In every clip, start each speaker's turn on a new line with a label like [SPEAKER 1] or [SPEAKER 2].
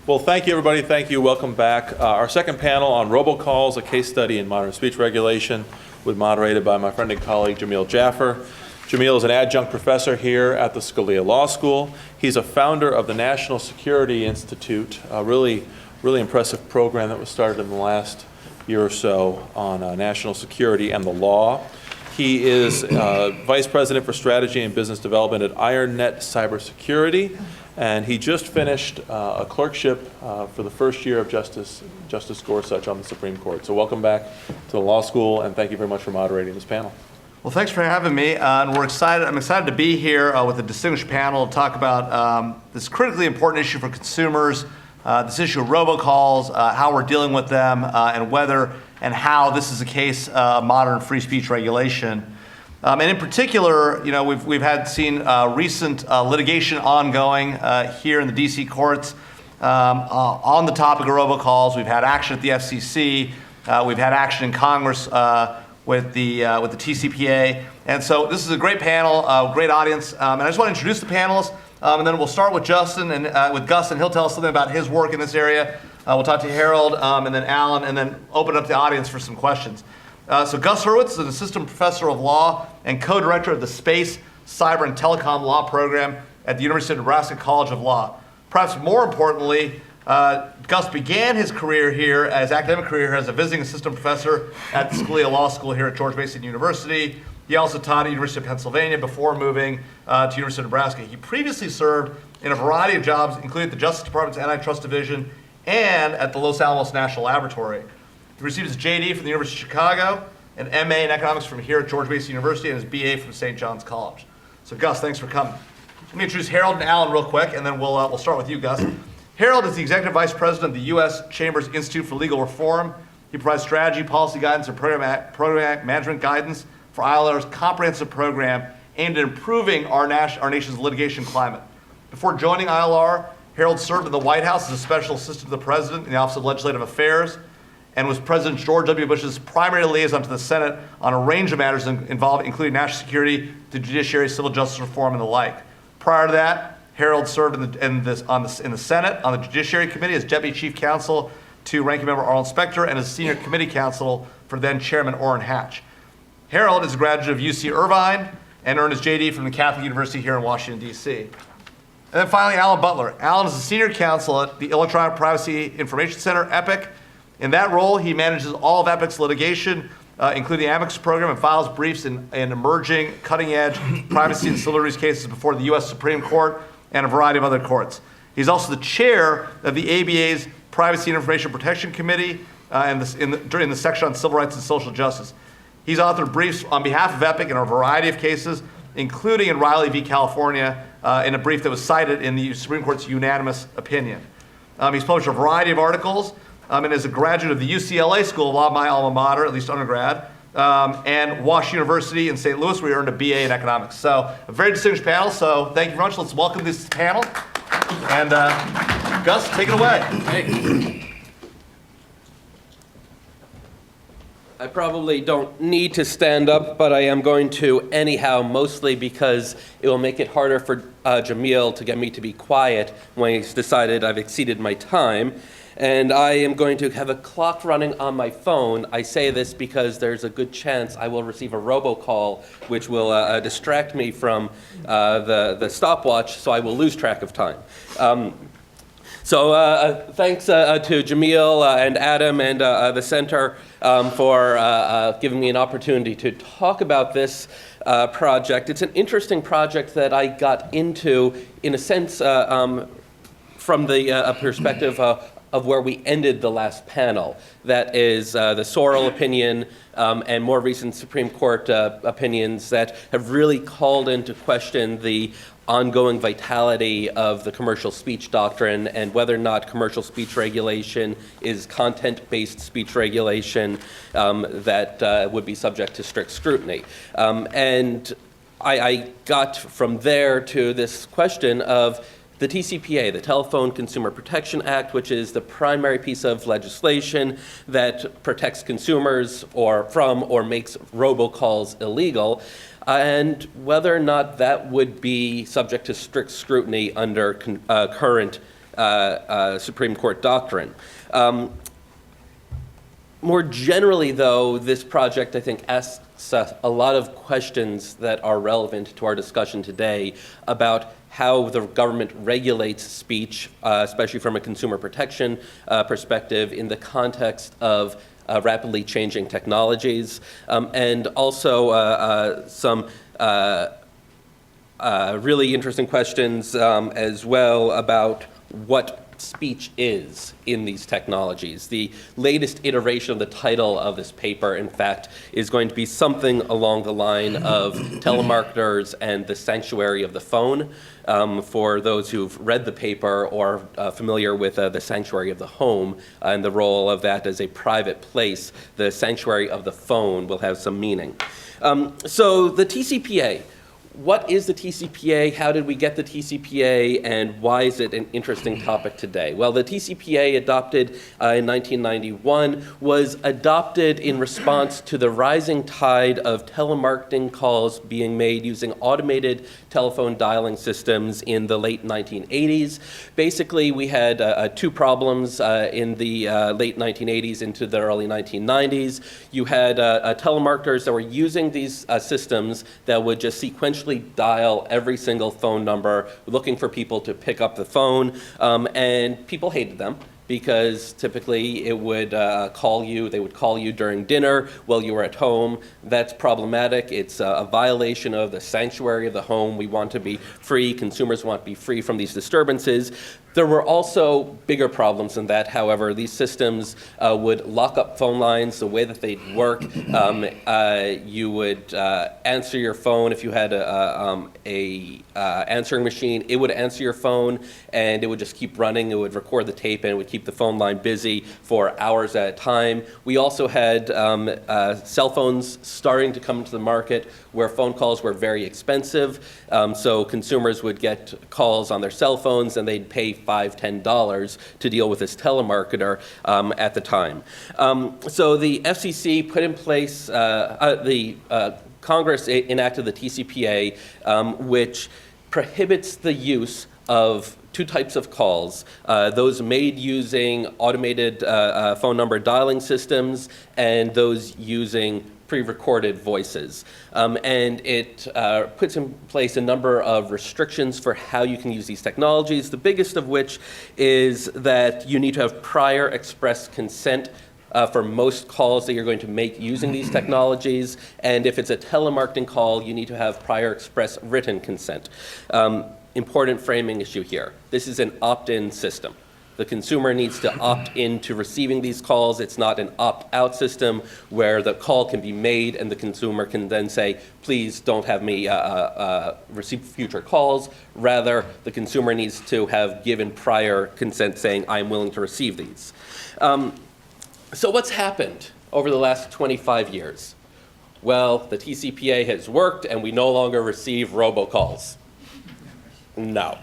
[SPEAKER 1] Well, thank you, everybody. Thank you. Welcome back. Our second panel on robocalls, a case study in modern speech regulation, was moderated by my friend and colleague, Jamil Jaffer. Jamil is an adjunct professor here at the Scalia Law School. He's a founder of the National Security Institute, a really impressive program that was started in the last year or so on national security and the law. He is Vice President for Strategy and Business Development at IronNet Cybersecurity, and he just finished a clerkship for the first year of Justice Gorsuch on the Supreme Court. So welcome back to the law school, and thank you very much for moderating this panel.
[SPEAKER 2] Well, thanks for having me, and I'm excited to be here with a distinguished panel to talk about this critically important issue for consumers, this issue of robocalls, how we're dealing with them, and whether and how this is a case of modern free speech regulation. And in particular, we've seen recent litigation ongoing here in the DC courts on the topic of robocalls. We've had action at the FCC. We've had action in Congress with the TCPA. And so this is a great panel, great audience. And I just want to introduce the panelists. And then we'll start with Justin and with Gus, and he'll tell us something about his work in this area. We'll talk to Harold and then Alan, and then open up the audience for some questions. So Gus Hurwitz is an assistant professor of law and co-director of the Space, Cyber, and Telecom Law Program at the University of Nebraska College of Law. Perhaps more importantly, Gus began his career here, academic career, as a visiting assistant professor at the Scalia Law School here at George Mason University. He also taught at the University of Pennsylvania before moving to University of Nebraska. He previously served in a variety of jobs, including the Justice Department's Antitrust Division and at the Los Alamos National Laboratory. He received his JD from the University of Chicago, an MA in economics from here at George Mason University, and his BA from St. John's College. So Gus, thanks for coming. Let me introduce Harold and Alan real quick, and then we'll start with you, Gus. Harold is the Executive Vice President of the U.S. Chambers Institute for Legal Reform. He provides strategy, policy guidance, and program management guidance for ILR's comprehensive program aimed at improving our nation's litigation climate. Before joining ILR, Harold served in the White House as a special assistant to the President in the Office of Legislative Affairs, and was President George W. Bush's primary liaison to the Senate on a range of matters involved, including national security, the judiciary, civil justice reform, and the like. Prior to that, Harold served in the Senate on the Judiciary Committee as Deputy Chief Counsel to Ranking Member Arnold Specter and as Senior Committee Counsel for then Chairman Orrin Hatch. Harold is a graduate of UC Irvine and earned his JD from the Catholic University here in Washington, D.C. And then finally, Alan Butler. Alan is a Senior Counsel at the Electronic Privacy Information Center, EPIC. In that role, he manages all of EPIC's litigation, including the Amicus program, and files briefs in emerging, cutting-edge privacy and civil liberties cases before the U.S. Supreme Court and a variety of other courts. He's also the chair of the ABA's Privacy and Information Protection Committee during the section on civil rights and social justice. He's authored briefs on behalf of EPIC in a variety of cases, including in Riley v. California, in a brief that was cited in the Supreme Court's unanimous opinion. He's published a variety of articles, and is a graduate of the UCLA School of Law, my alma mater, at least undergrad, and Wash University in St. Louis, where he earned a BA in economics. So a very distinguished panel, so thank you very much. Let's welcome this panel. And Gus, take it away.
[SPEAKER 3] Hey. I probably don't need to stand up, but I am going to anyhow, mostly because it will make it harder for Jamil to get me to be quiet when he's decided I've exceeded my time. And I am going to have a clock running on my phone. I say this because there's a good chance I will receive a robocall, which will distract me from the stopwatch, so I will lose track of time. So thanks to Jamil and Adam and the Center for giving me an opportunity to talk about this project. It's an interesting project that I got into, in a sense, from the perspective of where we ended the last panel. That is the Sorrell opinion and more recent Supreme Court opinions that have really called into question the ongoing vitality of the commercial speech doctrine and whether or not commercial speech regulation is content-based speech regulation that would be subject to strict scrutiny. And I got from there to this question of the TCPA, the Telephone Consumer Protection Act, which is the primary piece of legislation that protects consumers from or makes robocalls illegal, and whether or not that would be subject to strict scrutiny under current Supreme Court doctrine. More generally, though, this project, I think, asks a lot of questions that are relevant to our discussion today about how the government regulates speech, especially from a consumer protection perspective, in the context of rapidly changing technologies, and also some really interesting questions as well about what speech is in these technologies. The latest iteration of the title of this paper, in fact, is going to be something along the line of telemarketers and the sanctuary of the phone. For those who've read the paper or familiar with the sanctuary of the home and the role of that as a private place, the sanctuary of the phone will have some meaning. So the TCPA. What is the TCPA? How did we get the TCPA? And why is it an interesting topic today? Well, the TCPA, adopted in 1991, was adopted in response to the rising tide of telemarketing calls being made using automated telephone dialing systems in the late 1980s. Basically, we had two problems in the late 1980s into the early 1990s. You had telemarketers that were using these systems that would just sequentially dial every single phone number, looking for people to pick up the phone, and people hated them because typically it would they would call you during dinner while you were at home. That's problematic. It's a violation of the sanctuary of the home. We want to be free. Consumers want to be free from these disturbances. There were also bigger problems than that. However, these systems would lock up phone lines. The way that they'd work, you would answer your phone. If you had a answering machine, it would answer your phone, and it would just keep running. It would record the tape, and it would keep the phone line busy for hours at a time. We also had cell phones starting to come into the market where phone calls were very expensive. So consumers would get calls on their cell phones, and they'd pay $5, $10 to deal with this telemarketer at the time. So the FCC put in place, Congress enacted the TCPA, which prohibits the use of two types of calls, those made using automated phone number dialing systems and those using pre-recorded voices. And it puts in place a number of restrictions for how you can use these technologies, the biggest of which is that you need to have prior express consent for most calls that you're going to make using these technologies. And if it's a telemarketing call, you need to have prior express written consent. Important framing issue here. This is an opt-in system. The consumer needs to opt into receiving these calls. It's not an opt-out system where the call can be made and the consumer can then say, please don't have me receive future calls. Rather, the consumer needs to have given prior consent saying, I'm willing to receive these. So what's happened over the last 25 years? Well, the TCPA has worked and we no longer receive robocalls. No.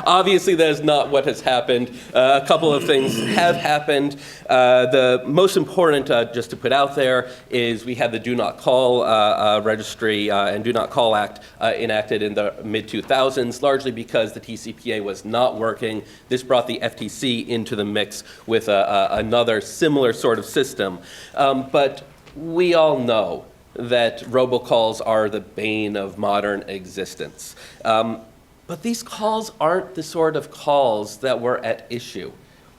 [SPEAKER 3] Obviously, that is not what has happened. A couple of things have happened. The most important, just to put out there, is we had the Do Not Call Registry and Do Not Call Act enacted in the mid-2000s, largely because the TCPA was not working. This brought the FTC into the mix with another similar sort of system. But we all know that robocalls are the bane of modern existence. But these calls aren't the sort of calls that were at issue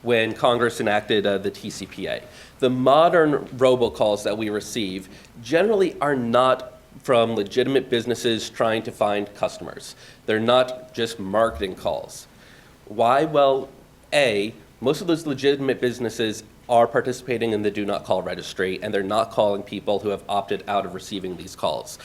[SPEAKER 3] when Congress enacted the TCPA. The modern robocalls that we receive generally are not from legitimate businesses trying to find customers. They're not just marketing calls. Why? Well, A, most of those legitimate businesses are participating in the Do Not Call registry, and they're not calling people who have opted out of receiving these calls.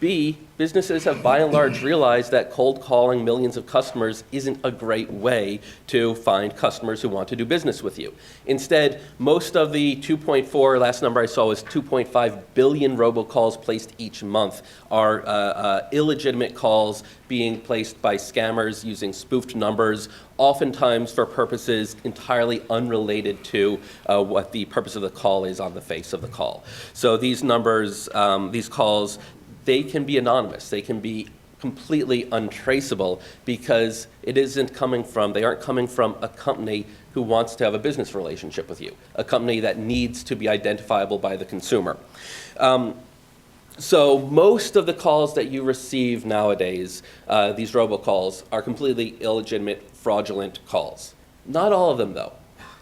[SPEAKER 3] B, businesses have by and large realized that cold calling millions of customers isn't a great way to find customers who want to do business with you. Instead, most of the 2.4, last number I saw was 2.5 billion robocalls placed each month are illegitimate calls being placed by scammers using spoofed numbers, oftentimes for purposes entirely unrelated to what the purpose of the call is on the face of the call. So these numbers, these calls, they can be anonymous. They can be completely untraceable because they aren't coming from a company who wants to have a business relationship with you, a company that needs to be identifiable by the consumer. So most of the calls that you receive nowadays, these robocalls, are completely illegitimate, fraudulent calls. Not all of them, though.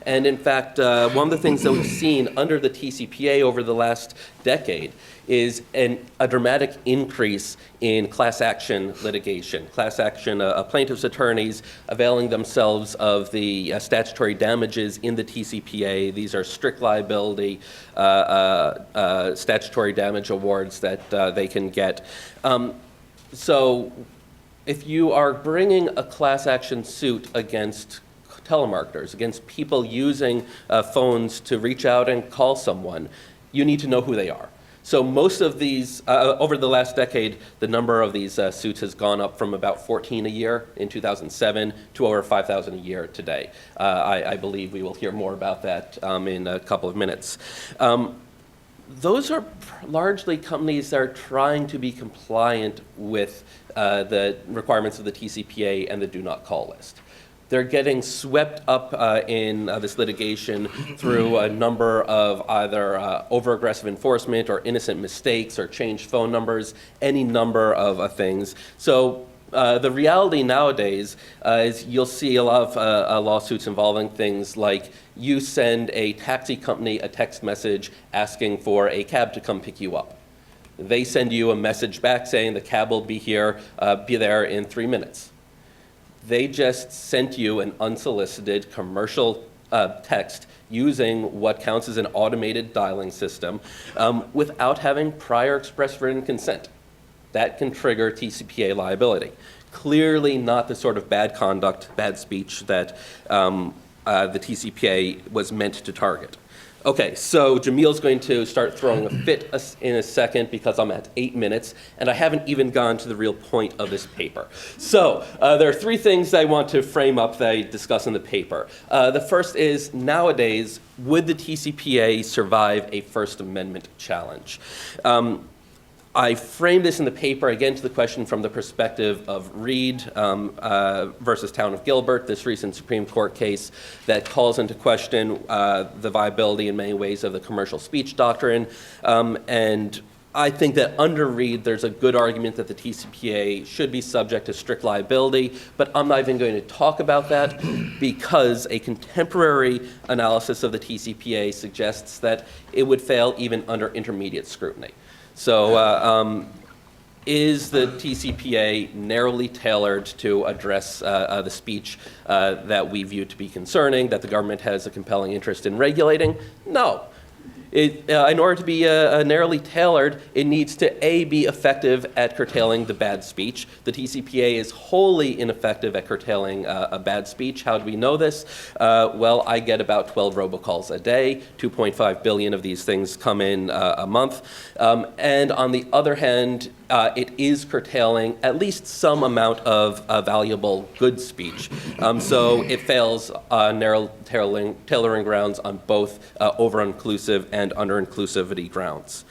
[SPEAKER 3] And in fact, one of the things that we've seen under the TCPA over the last decade is a dramatic increase in class action litigation. Class action plaintiffs' attorneys availing themselves of the statutory damages in the TCPA. These are strict liability statutory damage awards that they can get. So if you are bringing a class action suit against telemarketers, against people using phones to reach out and call someone, you need to know who they are. So most of these, over the last decade, the number of these suits has gone up from about 14 a year in 2007 to over 5,000 a year today. I believe we will hear more about that in a couple of minutes. Those are largely companies that are trying to be compliant with the requirements of the TCPA and the Do Not Call list. They're getting swept up in this litigation through a number of either over-aggressive enforcement or innocent mistakes or changed phone numbers, any number of things. So the reality nowadays is you'll see a lot of lawsuits involving things like you send a taxi company a text message asking for a cab to come pick you up. They send you a message back saying the cab will be here, be there in 3 minutes. They just sent you an unsolicited commercial text using what counts as an automated dialing system without having prior express written consent. That can trigger TCPA liability. Clearly not the sort of bad conduct, bad speech that the TCPA was meant to target. Okay, so Jamil's going to start throwing a fit in a second because I'm at 8 minutes, and I haven't even gone to the real point of this paper. So there are 3 things I want to frame up that I discuss in the paper. The first is, nowadays, would the TCPA survive a First Amendment challenge? I framed this in the paper, again, to the question from the perspective of Reed versus Town of Gilbert, this recent Supreme Court case that calls into question the viability in many ways of the commercial speech doctrine. And I think that under Reed, there's a good argument that the TCPA should be subject to strict liability, but I'm not even going to talk about that because a contemporary analysis of the TCPA suggests that it would fail even under intermediate scrutiny. So is the TCPA narrowly tailored to address the speech that we view to be concerning, that the government has a compelling interest in regulating? No. In order to be narrowly tailored, it needs to, A, be effective at curtailing the bad speech. The TCPA is wholly ineffective at curtailing a bad speech. How do we know this? Well, I get about 12 robocalls a day. 2.5 billion of these things come in a month. And on the other hand, it is curtailing at least some amount of valuable good speech. So it fails narrow tailoring grounds on both over-inclusive and under-inclusivity grounds.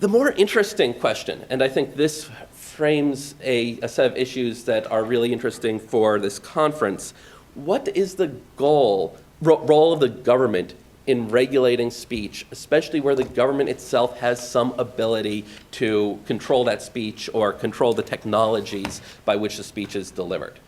[SPEAKER 3] The more interesting question, and I think this frames a set of issues that are really interesting for this conference, what is the role of the government in regulating speech, especially where the government itself has some ability to control that speech or control the technologies by which the speech is delivered?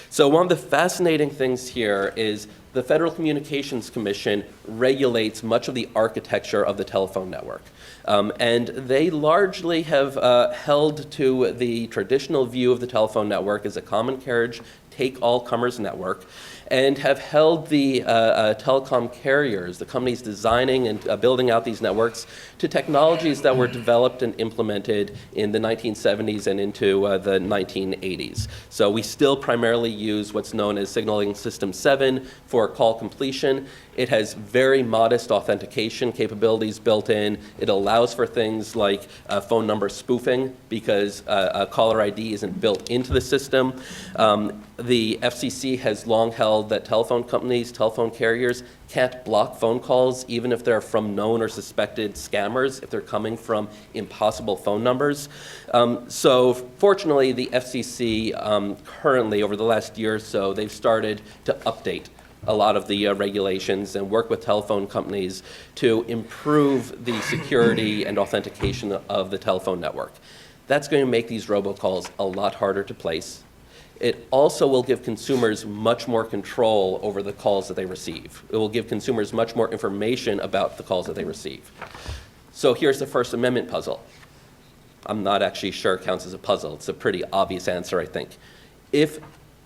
[SPEAKER 3] So one of the fascinating things here is the Federal Communications Commission regulates much of the architecture of the telephone network. And they largely have held to the traditional view of the telephone network as a common carriage, take-all-comers network, and have held the telecom carriers, the companies designing and building out these networks, to technologies that were developed and implemented in the 1970s and into the 1980s. So we still primarily use what's known as Signaling System 7 for call completion. It has very modest authentication capabilities built in. It allows for things like phone number spoofing because a caller ID isn't built into the system. The FCC has long held that telephone companies, telephone carriers can't block phone calls even if they're from known or suspected scammers, if they're coming from impossible phone numbers. So fortunately, the FCC currently, over the last year or so, they've started to update a lot of the regulations and work with telephone companies to improve the security and authentication of the telephone network. That's going to make these robocalls a lot harder to place. It also will give consumers much more control over the calls that they receive. It will give consumers much more information about the calls that they receive. So here's the First Amendment puzzle. I'm not actually sure it counts as a puzzle. It's a pretty obvious answer, I think. If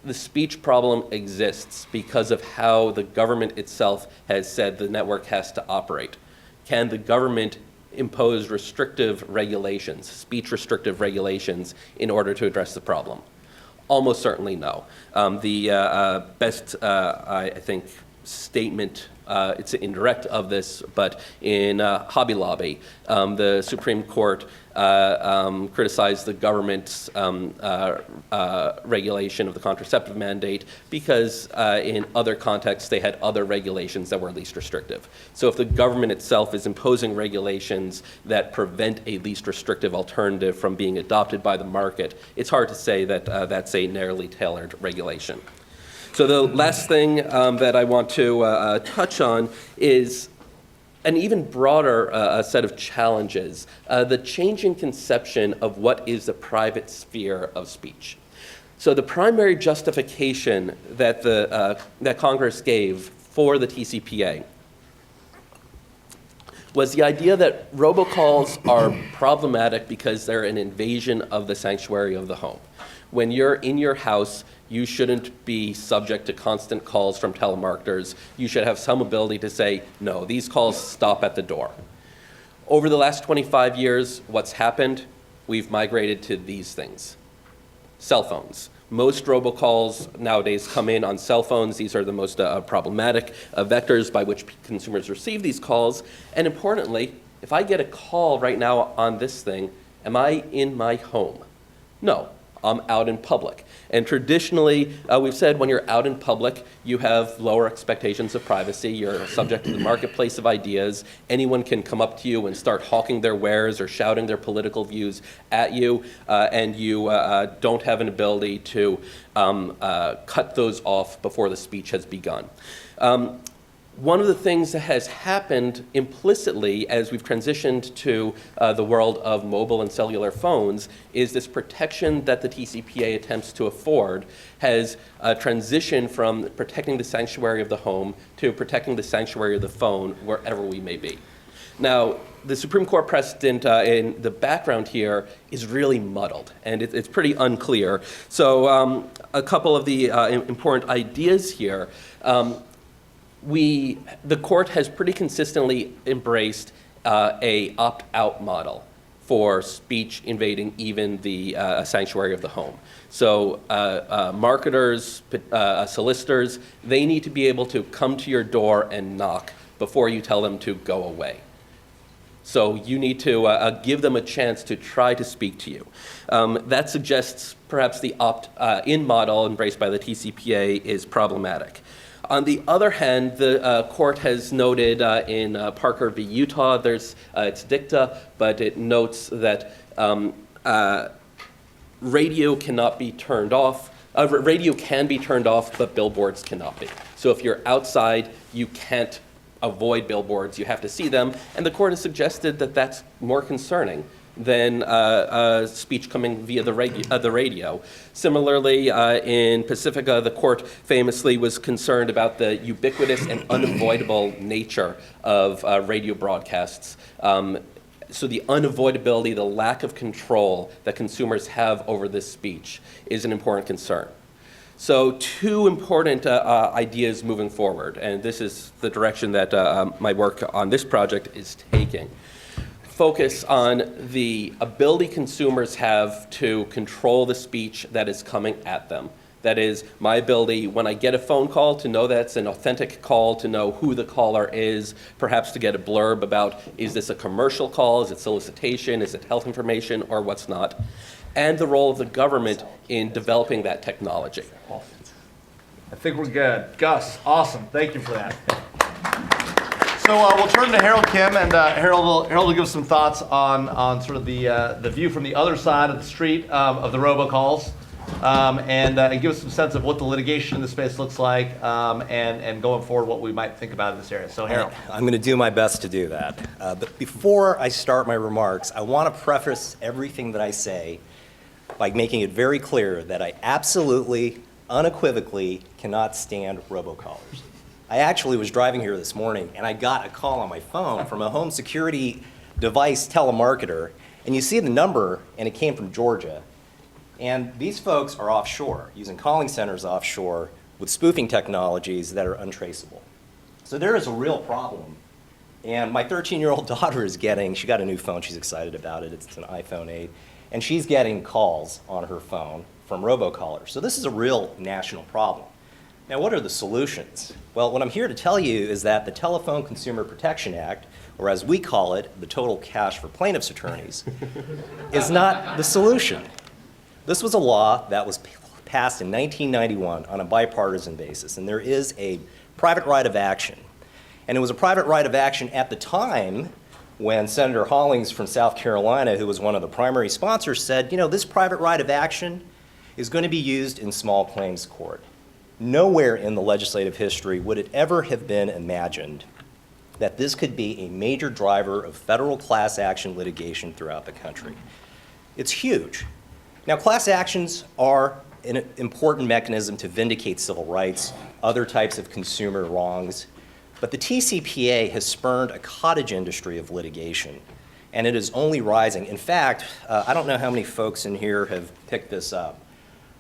[SPEAKER 3] the speech problem exists because of how the government itself has said the network has to operate, can the government impose restrictive regulations, speech restrictive regulations, in order to address the problem? Almost certainly no. The best, I think, statement, it's indirect of this, but in Hobby Lobby, the Supreme Court criticized the government's regulation of the contraceptive mandate because in other contexts they had other regulations that were least restrictive. So if the government itself is imposing regulations that prevent a least restrictive alternative from being adopted by the market, it's hard to say that that's a narrowly tailored regulation. So the last thing that I want to touch on is an even broader set of challenges, the changing conception of what is the private sphere of speech. So the primary justification that, that Congress gave for the TCPA was the idea that robocalls are problematic because they're an invasion of the sanctuary of the home. When you're in your house, you shouldn't be subject to constant calls from telemarketers. You should have some ability to say, no, these calls stop at the door. Over the last 25 years, what's happened? We've migrated to these things. Cell phones. Most robocalls nowadays come in on cell phones. These are the most problematic vectors by which consumers receive these calls. And importantly, if I get a call right now on this thing, am I in my home? No. I'm out in public. And traditionally, we've said when you're out in public, you have lower expectations of privacy. You're subject to the marketplace of ideas. Anyone can come up to you and start hawking their wares or shouting their political views at you, and you don't have an ability to cut those off before the speech has begun. One of the things that has happened implicitly as we've transitioned to the world of mobile and cellular phones is this protection that the TCPA attempts to afford has transitioned from protecting the sanctuary of the home to protecting the sanctuary of the phone wherever we may be. Now, the Supreme Court precedent in the background here is really muddled, and it's pretty unclear. So a couple of the important ideas here. The court has pretty consistently embraced a opt-out model for speech invading even the sanctuary of the home. So marketers, solicitors, they need to be able to come to your door and knock before you tell them to go away. So you need to give them a chance to try to speak to you. That suggests perhaps the opt-in model embraced by the TCPA is problematic. On the other hand, the court has noted in Parker v. Utah, it's dicta, but it notes that radio cannot be turned off. Radio can be turned off, but billboards cannot be. So if you're outside, you can't avoid billboards. You have to see them. And the court has suggested that that's more concerning than speech coming via the radio. Similarly, in Pacifica, the court famously was concerned about the ubiquitous and unavoidable nature of radio broadcasts. So the unavoidability, the lack of control that consumers have over this speech is an important concern. So two important ideas moving forward, and this is the direction that my work on this project is taking. Focus on the ability consumers have to control the speech that is coming at them. That is, my ability, when I get a phone call, to know that's an authentic call, to know who the caller is, perhaps to get a blurb about, is this a commercial call, is it solicitation, is it health information, or what's not, and the role of the government in developing that technology.
[SPEAKER 2] I think we're good. Gus, awesome. Thank you for that. So we'll turn to Harold Kim, and Harold will give us some thoughts on sort of the view from the other side of the street of the robocalls, and give us some sense of what the litigation in the space looks like, and going forward what we might think about in this area. So Harold.
[SPEAKER 4] I'm going to do my best to do that. But before I start my remarks, I want to preface everything that I say by making it very clear that I absolutely, unequivocally cannot stand robocallers. I actually was driving here this morning and I got a call on my phone from a home security device telemarketer, and you see the number and it came from Georgia. And these folks are offshore, using calling centers offshore with spoofing technologies that are untraceable. So there is a real problem. And my 13-year-old daughter she got a new phone, she's excited about it, it's an iPhone 8, and she's getting calls on her phone from robocallers. So this is a real national problem. Now, what are the solutions? Well, what I'm here to tell you is that the Telephone Consumer Protection Act, or as we call it, the total cash for plaintiffs' attorneys, is not the solution. This was a law that was passed in 1991 on a bipartisan basis, and there is a private right of action. And it was a private right of action at the time when Senator Hollings from South Carolina, who was one of the primary sponsors, said, you know, this private right of action is going to be used in small claims court. Nowhere in the legislative history would it ever have been imagined that this could be a major driver of federal class action litigation throughout the country. It's huge. Now, class actions are an important mechanism to vindicate civil rights, other types of consumer wrongs, but the TCPA has spurned a cottage industry of litigation, and it is only rising. In fact, I don't know how many folks in here have picked this up,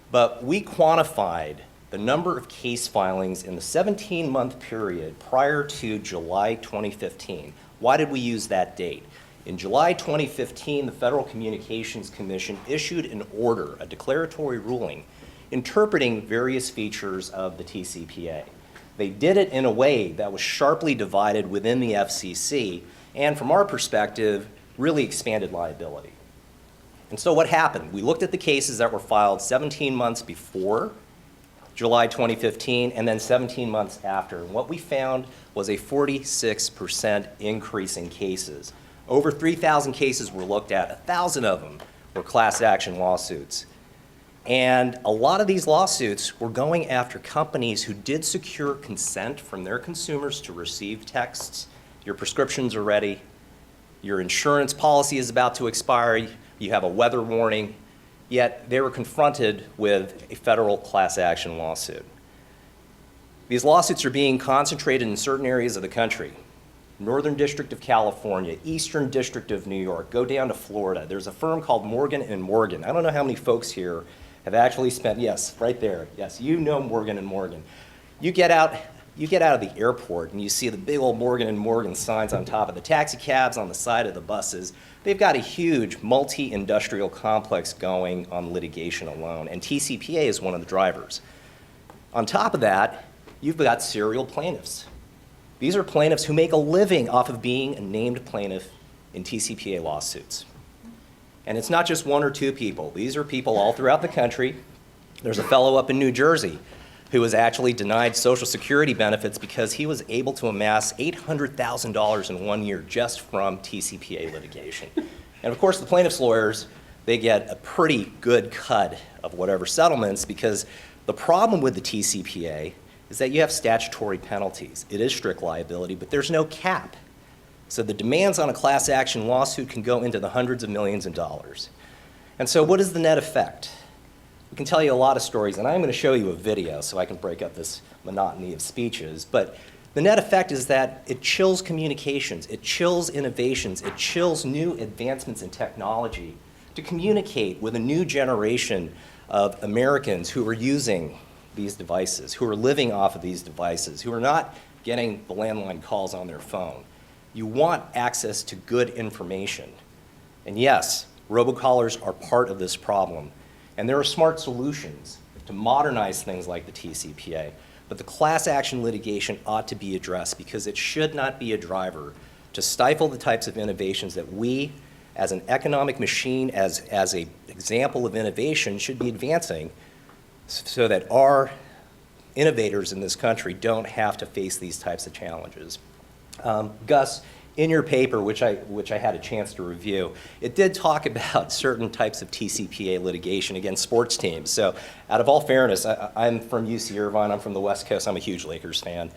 [SPEAKER 4] but we quantified the number of case filings in the 17-month period prior to July 2015. Why did we use that date? In July 2015, the Federal Communications Commission issued an order, a declaratory ruling, interpreting various features of the TCPA. They did it in a way that was sharply divided within the FCC, and from our perspective, really expanded liability. And so what happened? We looked at the cases that were filed 17 months before July 2015, and then 17 months after. And what we found was a 46% increase in cases. Over 3,000 cases were looked at. 1,000 of them were class action lawsuits. And a lot of these lawsuits were going after companies who did secure consent from their consumers to receive texts. Your prescriptions are ready. Your insurance policy is about to expire. You have a weather warning. Yet they were confronted with a federal class action lawsuit. These lawsuits are being concentrated in certain areas of the country. Northern District of California, Eastern District of New York, go down to Florida. There's a firm called Morgan & Morgan. I don't know how many folks here have actually spent, yes, right there, yes, you know Morgan & Morgan. You get out of the airport and you see the big old Morgan & Morgan signs on top of the taxi cabs, on the side of the buses. They've got a huge multi-industrial complex going on litigation alone, and TCPA is one of the drivers. On top of that, you've got serial plaintiffs. These are plaintiffs who make a living off of being a named plaintiff in TCPA lawsuits. And it's not just one or two people. These are people all throughout the country. There's a fellow up in New Jersey who was actually denied Social Security benefits because he was able to amass $800,000 in 1 year just from TCPA litigation. And of course, the plaintiff's lawyers, they get a pretty good cut of whatever settlements, because the problem with the TCPA is that you have statutory penalties. It is strict liability, but there's no cap. So the demands on a class action lawsuit can go into the hundreds of millions of dollars. And so what is the net effect? We can tell you a lot of stories, and I'm going to show you a video so I can break up this monotony of speeches. But the net effect is that it chills communications, it chills innovations, it chills new advancements in technology to communicate with a new generation of Americans who are using these devices, who are living off of these devices, who are not getting the landline calls on their phone. You want access to good information. And yes, robocallers are part of this problem. And there are smart solutions to modernize things like the TCPA, but the class action litigation ought to be addressed because it should not be a driver to stifle the types of innovations that we, as an economic machine, as an example of innovation, should be advancing so that our innovators in this country don't have to face these types of challenges. Gus, in your paper, which I had a chance to review, it did talk about certain types of TCPA litigation against sports teams. So out of all fairness, I'm from UC Irvine, I'm from the West Coast, I'm a huge Lakers fan.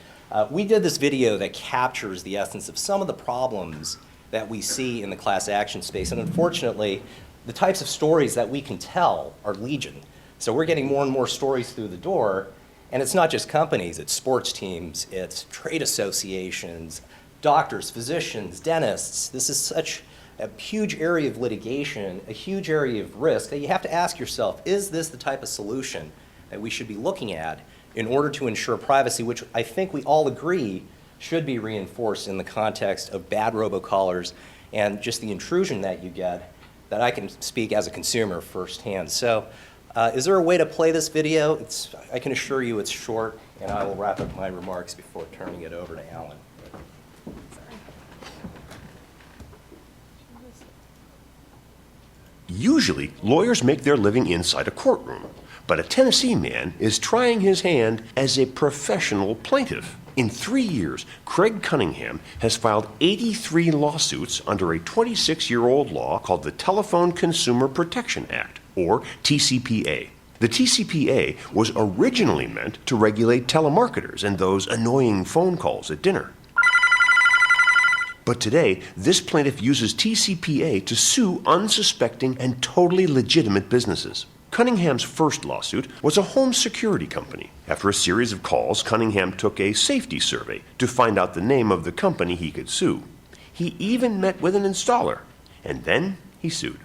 [SPEAKER 4] We did this video that captures the essence of some of the problems that we see in the class action space. And unfortunately, the types of stories that we can tell are legion. So we're getting more and more stories through the door. And it's not just companies, it's sports teams, it's trade associations, doctors, physicians, dentists. This is such a huge area of litigation, a huge area of risk that you have to ask yourself, is this the type of solution that we should be looking at in order to ensure privacy, which I think we all agree should be reinforced in the context of bad robocallers and just the intrusion that you get, that I can speak as a consumer firsthand. So is there a way to play this video? I can assure you it's short, and I will wrap up my remarks before turning it over to Alan.
[SPEAKER 5] Usually, lawyers make their living inside a courtroom, but a Tennessee man is trying his hand as a professional plaintiff. In 3 years, Craig Cunningham has filed 83 lawsuits under a 26-year-old law called the Telephone Consumer Protection Act, or TCPA. The TCPA was originally meant to regulate telemarketers and those annoying phone calls at dinner. But today, this plaintiff uses TCPA to sue unsuspecting and totally legitimate businesses. Cunningham's first lawsuit was a home security company. After a series of calls, Cunningham took a safety survey to find out the name of the company he could sue. He even met with an installer, and then he sued.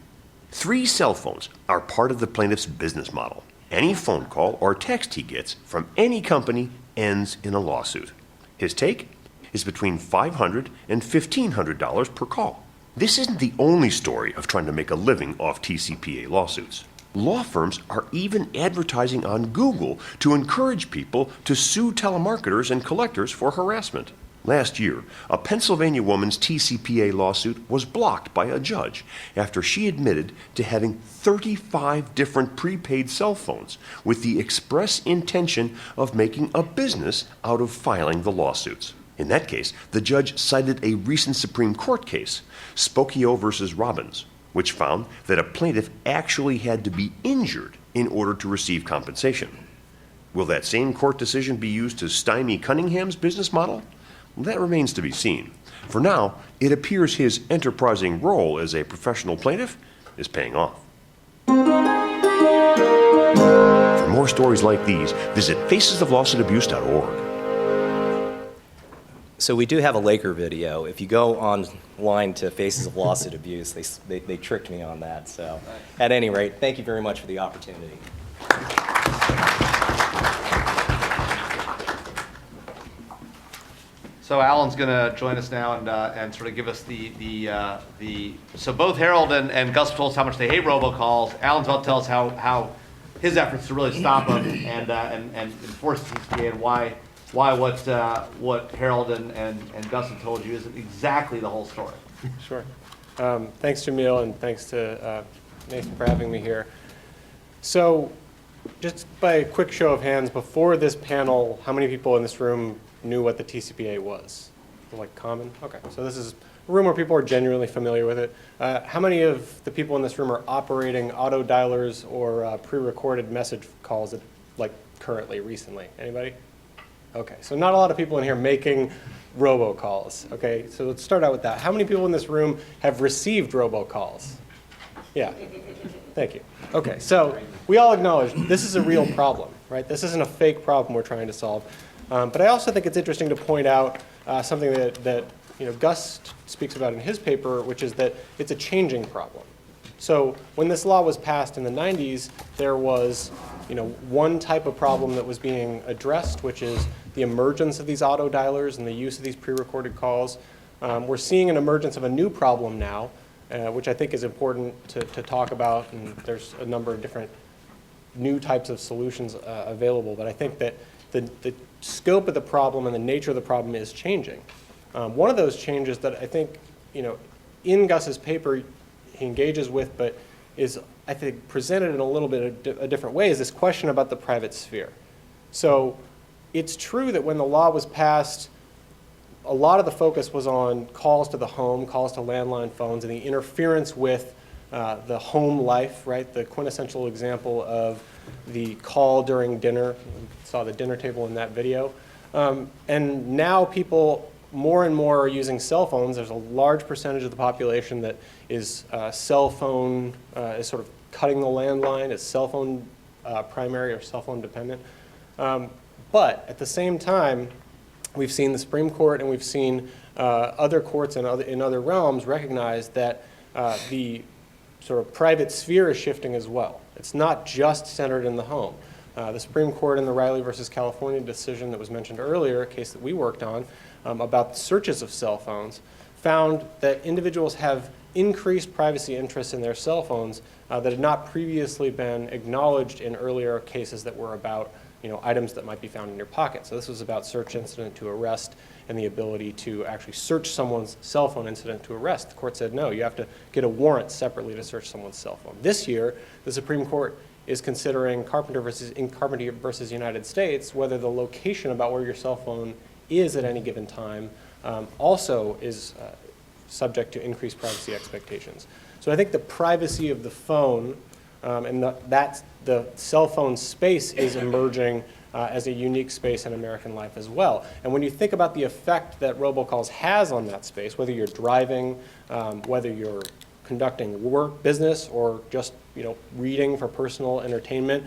[SPEAKER 5] 3 cell phones are part of the plaintiff's business model. Any phone call or text he gets from any company ends in a lawsuit. His take is between $500 and $1,500 per call. This isn't the only story of trying to make a living off TCPA lawsuits. Law firms are even advertising on Google to encourage people to sue telemarketers and collectors for harassment. Last year, a Pennsylvania woman's TCPA lawsuit was blocked by a judge after she admitted to having 35 different prepaid cell phones with the express intention of making a business out of filing the lawsuits. In that case, the judge cited a recent Supreme Court case, Spokio versus Robbins, which found that a plaintiff actually had to be injured in order to receive compensation. Will that same court decision be used to stymie Cunningham's business model? That remains to be seen. For now, it appears his enterprising role as a professional plaintiff is paying off. For more stories like these, visit facesoflawsuitabuse.org.
[SPEAKER 4] So we do have a Laker video. If you go online to Faces of Lawsuit Abuse, they tricked me on that. So at any rate, thank you very much for the opportunity.
[SPEAKER 2] So Alan's going to join us now and sort of give us so both Harold and Gus told us how much they hate robocalls. Alan's about to tell us how his efforts to really stop them and enforce TCPA and why what Harold and Gus have told you isn't exactly the whole story.
[SPEAKER 6] Sure. Thanks, Jamil, and thanks to Nathan for having me here. So just by a quick show of hands, before this panel, how many people in this room knew what the TCPA was? Like common? Okay, so this is a room where people are genuinely familiar with it. How many of the people in this room are operating auto dialers or pre-recorded message calls like currently, recently? Anybody? Okay, so not a lot of people in here making robocalls. Okay, so let's start out with that. How many people in this room have received robocalls? Yeah, thank you. Okay, so we all acknowledge this is a real problem, right? This isn't a fake problem we're trying to solve. But I also think it's interesting to point out something that Gus speaks about in his paper, which is that it's a changing problem. So when this law was passed in the 90s, there was one type of problem that was being addressed, which is the emergence of these auto dialers and the use of these pre-recorded calls. We're seeing an emergence of a new problem now, which I think is important to talk about, and there's a number of different new types of solutions available, but I think that the scope of the problem and the nature of the problem is changing. One of those changes that I think, in Gus's paper he engages with, but is, I think, presented in a little bit of a different way, is this question about the private sphere. So it's true that when the law was passed, a lot of the focus was on calls to the home, calls to landline phones, and the interference with the home life, right? The quintessential example of the call during dinner. You saw the dinner table in that video. And now people more and more are using cell phones. There's a large percentage of the population that is cell phone, is sort of cutting the landline, is cell phone primary or cell phone dependent. But at the same time, we've seen the Supreme Court and we've seen other courts in other realms recognize that the sort of private sphere is shifting as well. It's not just centered in the home. The Supreme Court in the Riley versus California decision that was mentioned earlier, a case that we worked on about searches of cell phones, found that individuals have increased privacy interests in their cell phones that had not previously been acknowledged in earlier cases that were about items that might be found in your pocket. So this was about search incident to arrest and the ability to actually search someone's cell phone incident to arrest. The court said, no, you have to get a warrant separately to search someone's cell phone. This year, the Supreme Court is considering Carpenter versus United States, whether the location about where your cell phone is at any given time also is subject to increased privacy expectations. So I think the privacy of the phone and the cell phone space is emerging as a unique space in American life as well. And when you think about the effect that robocalls has on that space, whether you're driving, whether you're conducting work, business, or just reading for personal entertainment,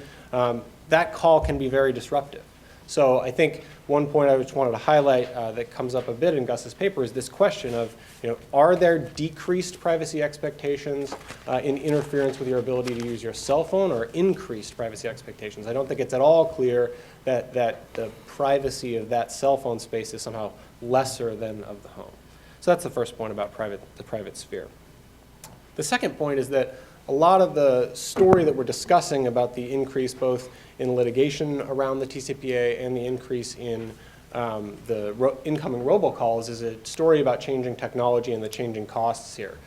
[SPEAKER 6] that call can be very disruptive. So I think one point I just wanted to highlight that comes up a bit in Gus's paper is this question of, are there decreased privacy expectations in interference with your ability to use your cell phone, or increased privacy expectations? I don't think it's at all clear that the privacy of that cell phone space is somehow lesser than of the home. So that's the first point about the private sphere. The second point is that a lot of the story that we're discussing about the increase both in litigation around the TCPA and the increase in the incoming robocalls is a story about changing technology and the changing costs here.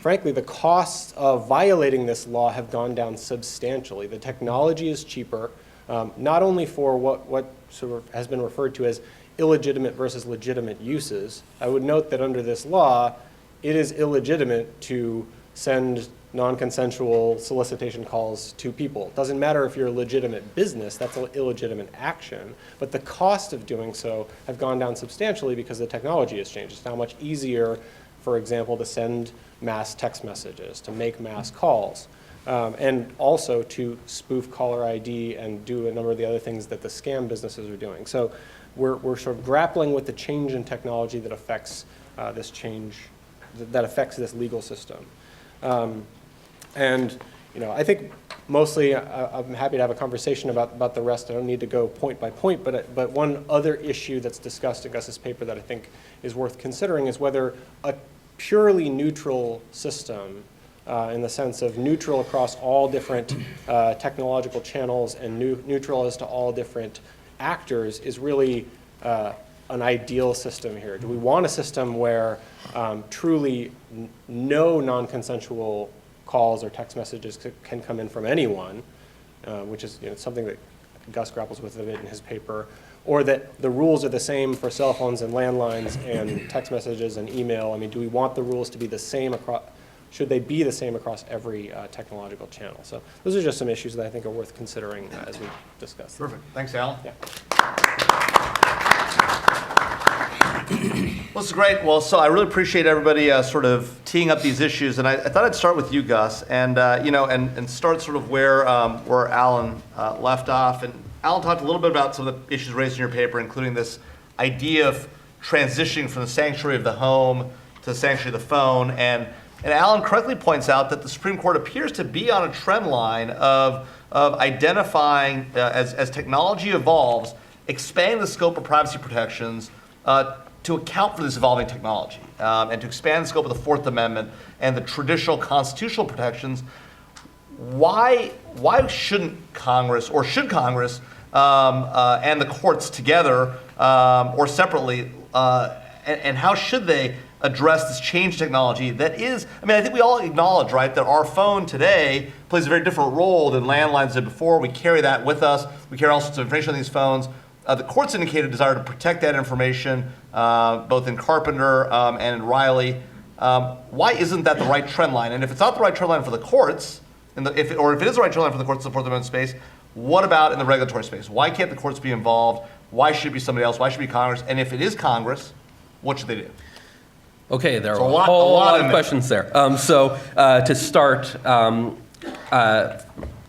[SPEAKER 6] Frankly, the costs of violating this law have gone down substantially. The technology is cheaper, not only for what sort of has been referred to as illegitimate versus legitimate uses. I would note that under this law, it is illegitimate to send non-consensual solicitation calls to people. It doesn't matter if you're a legitimate business, that's an illegitimate action, but the cost of doing so have gone down substantially because the technology has changed. It's now much easier, for example, to send mass text messages, to make mass calls, and also to spoof caller ID and do a number of the other things that the scam businesses are doing. So we're sort of grappling with the change in technology that affects that affects this legal system. And I think mostly I'm happy to have a conversation about the rest. I don't need to go point by point, but one other issue that's discussed in Gus's paper that I think is worth considering is whether a purely neutral system, in the sense of neutral across all different technological channels and neutral as to all different actors, is really an ideal system here. Do we want a system where truly no non-consensual calls or text messages can come in from anyone, which is something that Gus grapples with a bit in his paper, or that the rules are the same for cell phones and landlines and text messages and email? I mean, do we want the rules to be the same across, should they be the same across every technological channel? So those are just some issues that I think are worth considering as we discuss.
[SPEAKER 2] Perfect. Thanks, Alan.
[SPEAKER 6] Yeah.
[SPEAKER 2] Well, this is great. Well, so I really appreciate everybody sort of teeing up these issues, and I thought I'd start with you, Gus, and and start sort of where Alan left off. And Alan talked a little bit about some of the issues raised in your paper, including this idea of transitioning from the sanctuary of the home to the sanctuary of the phone. And Alan correctly points out that the Supreme Court appears to be on a trend line of identifying as technology evolves, expanding the scope of privacy protections to account for this evolving technology and to expand the scope of the Fourth Amendment and the traditional constitutional protections. Why shouldn't Congress, or should Congress and the courts together or separately, and how should they address this change in technology that is, I think we all acknowledge, right, that our phone today plays a very different role than landlines did before. We carry that with us. We carry all sorts of information on these phones. the courts indicated a desire to protect that information, both in Carpenter and in Riley. Why isn't that the right trend line? And if it's not the right trend line for the courts, if it is the right trend line for the courts to support the Amendment space, what about in the regulatory space? Why can't the courts be involved? Why should it be somebody else? Why should it be Congress? And if it is Congress, what should they do?
[SPEAKER 3] Okay, there are
[SPEAKER 2] So
[SPEAKER 3] a
[SPEAKER 2] a lot
[SPEAKER 3] whole lot
[SPEAKER 2] in
[SPEAKER 3] of
[SPEAKER 2] there.
[SPEAKER 3] questions there.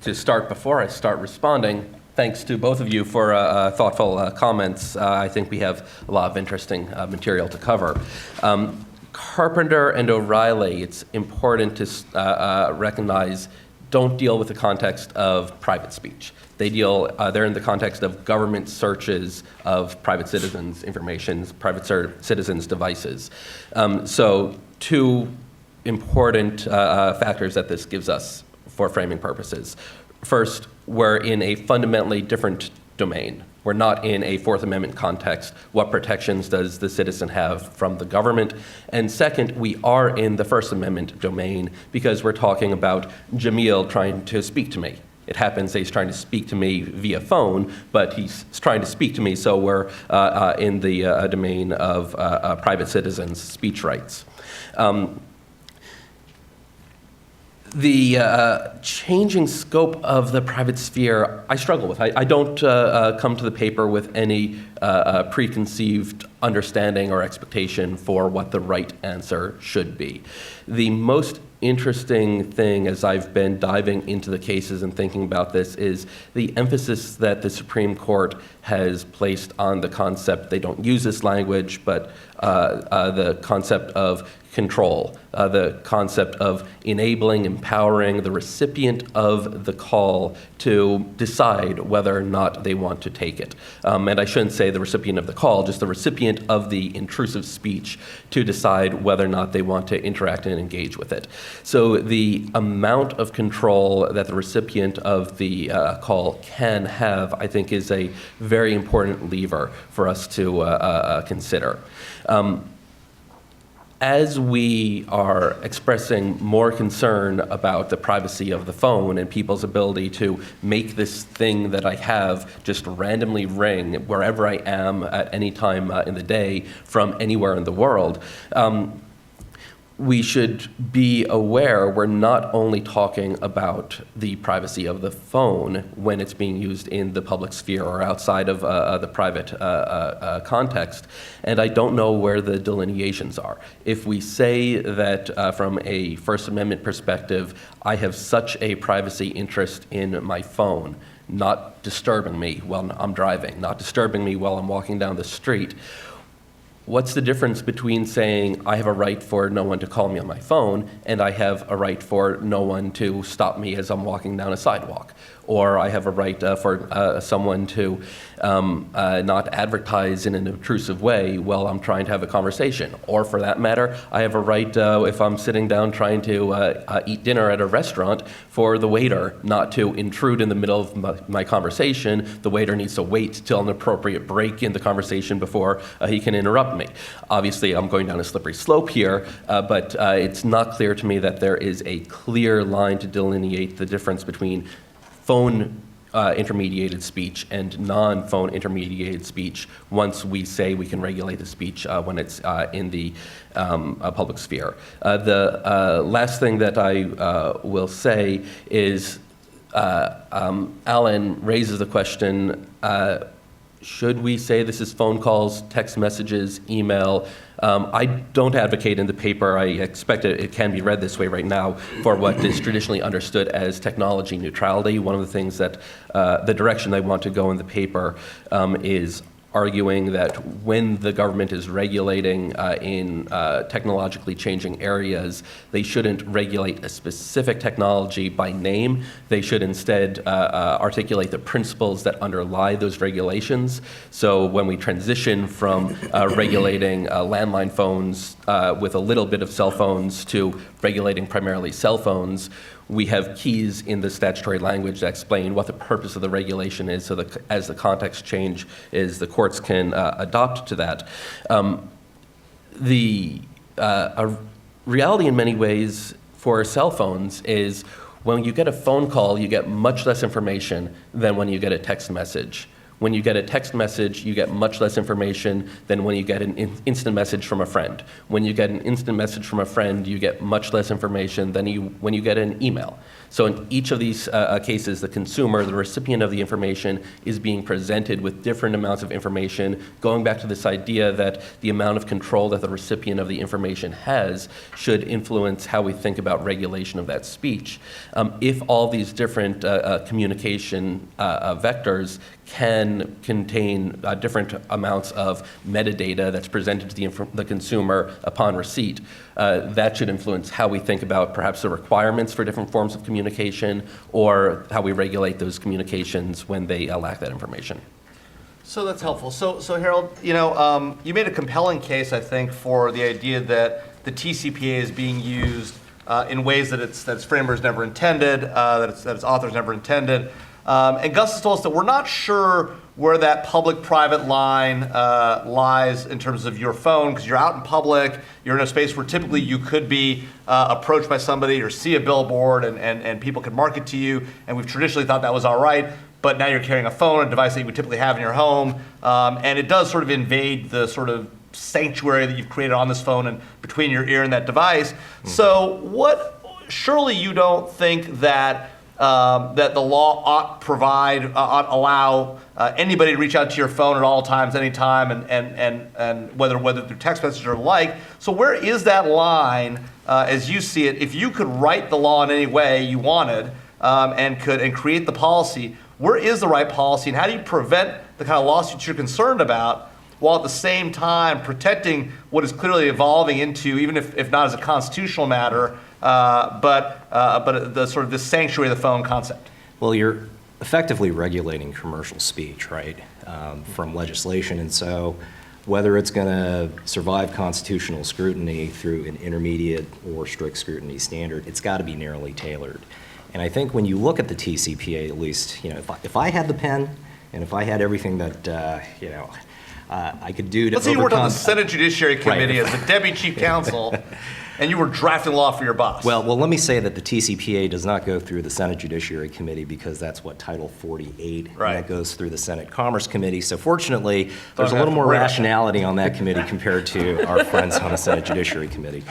[SPEAKER 3] To start, before I start responding, thanks to both of you for thoughtful comments. I think we have a lot of interesting material to cover. Carpenter and O'Reilly, it's important to recognize, don't deal with the context of private speech. They're in the context of government searches of private citizens' information, private citizens' devices. So two important factors that this gives us for framing purposes. First, we're in a fundamentally different domain. We're not in a Fourth Amendment context. What protections does the citizen have from the government? And second, we are in the First Amendment domain because we're talking about Jamil trying to speak to me. It happens that he's trying to speak to me via phone, but he's trying to speak to me, so we're in the domain of private citizens' speech rights. The changing scope of the private sphere, I struggle with. I don't come to the paper with any preconceived understanding or expectation for what the right answer should be. The most interesting thing as I've been diving into the cases and thinking about this is the emphasis that the Supreme Court has placed on the concept, they don't use this language, but the concept of control, the concept of enabling, empowering the recipient of the call to decide whether or not they want to take it. And I shouldn't say the recipient of the call, just the recipient of the intrusive speech to decide whether or not they want to interact and engage with it. So the amount of control that the recipient of the call can have, I think, is a very important lever for us to consider. As we are expressing more concern about the privacy of the phone and people's ability to make this thing that I have just randomly ring wherever I am at any time in the day from anywhere in the world, we should be aware we're not only talking about the privacy of the phone when it's being used in the public sphere or outside of the private context, and I don't know where the delineations are. If we say that from a First Amendment perspective, I have such a privacy interest in my phone, not disturbing me while I'm driving, not disturbing me while I'm walking down the street, what's the difference between saying I have a right for no one to call me on my phone and I have a right for no one to stop me as I'm walking down a sidewalk? Or I have a right for someone to not advertise in an intrusive way while I'm trying to have a conversation. Or for that matter, I have a right if I'm sitting down trying to eat dinner at a restaurant for the waiter not to intrude in the middle of my conversation. The waiter needs to wait till an appropriate break in the conversation before he can interrupt me. Obviously, I'm going down a slippery slope here, but it's not clear to me that there is a clear line to delineate the difference between phone intermediated speech and non-phone intermediated speech once we say we can regulate the speech when it's in the public sphere. The last thing that I will say is Alan raises the question, should we say this is phone calls, text messages, email? I don't advocate in the paper, I expect it can be read this way right now, for what is traditionally understood as technology neutrality. One of the things that the direction I want to go in the paper is arguing that when the government is regulating in technologically changing areas, they shouldn't regulate a specific technology by name. They should instead articulate the principles that underlie those regulations. So when we transition from regulating landline phones with a little bit of cell phones to regulating primarily cell phones, we have keys in the statutory language that explain what the purpose of the regulation is, so that as the context change is, the courts can adopt to that. The reality in many ways for cell phones is when you get a phone call, you get much less information than when you get a text message. When you get a text message, you get much less information than when you get an instant message from a friend. When you get an instant message from a friend, you get much less information than when you get an email. So in each of these cases, the consumer, the recipient of the information, is being presented with different amounts of information, going back to this idea that the amount of control that the recipient of the information has should influence how we think about regulation of that speech. If all these different communication vectors can contain different amounts of metadata that's presented to the consumer upon receipt, that should influence how we think about perhaps the requirements for different forms of communication or how we regulate those communications when they lack that information.
[SPEAKER 2] So that's helpful. So Harold, you made a compelling case, I think, for the idea that the TCPA is being used in ways that its framers never intended, that its authors never intended. And Gus has told us that we're not sure where that public-private line lies in terms of your phone, because you're out in public, you're in a space where typically you could be approached by somebody or see a billboard and people can market to you, and we've traditionally thought that was all right, but now you're carrying a phone, a device that you would typically have in your home, and it does sort of invade the sort of sanctuary that you've created on this phone and between your ear and that device. Mm-hmm. So surely you don't think that that the law ought allow anybody to reach out to your phone at all times, anytime, and whether through text message or the like. So where is that line, as you see it? If you could write the law in any way you wanted and create the policy, where is the right policy, and how do you prevent the kind of lawsuits you're concerned about, while at the same time protecting what is clearly evolving into, even if not as a constitutional matter, but the sort of this sanctuary of the phone concept?
[SPEAKER 4] Well, you're effectively regulating commercial speech, right, from legislation. And so whether it's going to survive constitutional scrutiny through an intermediate or strict scrutiny standard, it's got to be narrowly tailored. And I think when you look at the TCPA, at least, if I had the pen and if I had everything that, I could do to
[SPEAKER 2] Let's say you worked on the Senate Judiciary Committee as the deputy chief counsel, and you were drafting law for your boss.
[SPEAKER 4] Well, let me say that the TCPA does not go through the Senate Judiciary Committee because that's what Title 48,
[SPEAKER 2] right.
[SPEAKER 4] And that goes through the Senate Commerce Committee. So fortunately, there's a little more rationality on that committee compared to our friends on the Senate Judiciary Committee.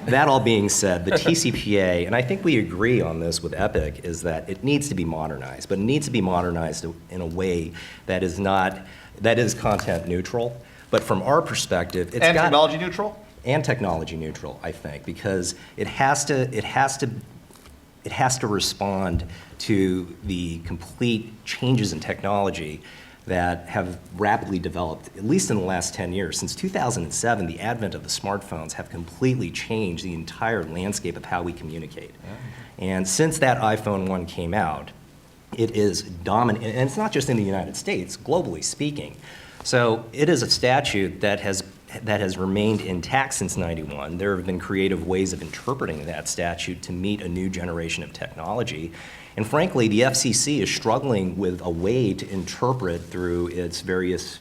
[SPEAKER 4] That all being said, the TCPA, and I think we agree on this with EPIC, is that it needs to be modernized, but it needs to be modernized in a way that is content neutral. But from our perspective, it's
[SPEAKER 2] technology neutral?
[SPEAKER 4] And technology neutral, I think, because it has to respond to the complete changes in technology that have rapidly developed, at least in the last 10 years. Since 2007, the advent of the smartphones have completely changed the entire landscape of how we communicate. And since that iPhone 1 came out, it is dominant, and it's not just in the United States, globally speaking. So it is a statute that has remained intact since '91. There have been creative ways of interpreting that statute to meet a new generation of technology. And frankly, the FCC is struggling with a way to interpret through its various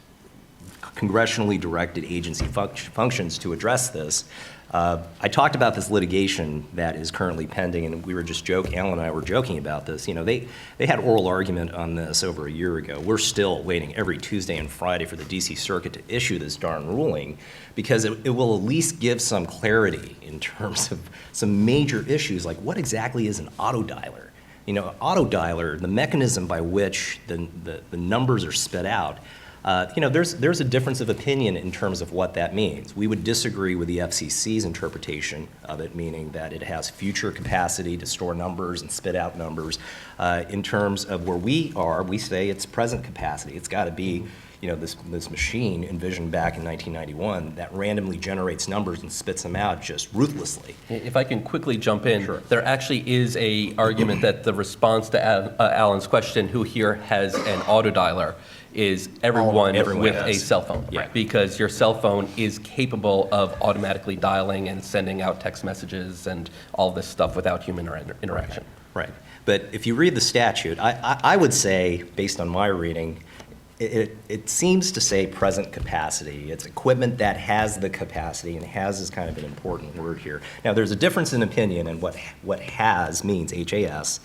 [SPEAKER 4] congressionally directed agency functions to address this. I talked about this litigation that is currently pending, and we were just joking, Alan and I were joking about this. They had oral argument on this over a year ago. We're still waiting every Tuesday and Friday for the DC Circuit to issue this darn ruling, because it will at least give some clarity in terms of some major issues, like what exactly is an auto dialer? Auto dialer, the mechanism by which the numbers are spit out, there's a difference of opinion in terms of what that means. We would disagree with the FCC's interpretation of it, meaning that it has future capacity to store numbers and spit out numbers. In terms of where we are, we say it's present capacity. It's got to be, this machine envisioned back in 1991 that randomly generates numbers and spits them out just ruthlessly.
[SPEAKER 3] If I can quickly jump in,
[SPEAKER 4] Sure.
[SPEAKER 3] There actually is a argument that the response to Alan's question, who here has an auto dialer, is everyone with a cell phone.
[SPEAKER 4] Yeah.
[SPEAKER 3] Because your cell phone is capable of automatically dialing and sending out text messages and all this stuff without human interaction.
[SPEAKER 4] Right. But if you read the statute, I would say, based on my reading, it seems to say present capacity. It's equipment that has the capacity, and has is kind of an important word here. Now, there's a difference in opinion in what has means, HAS,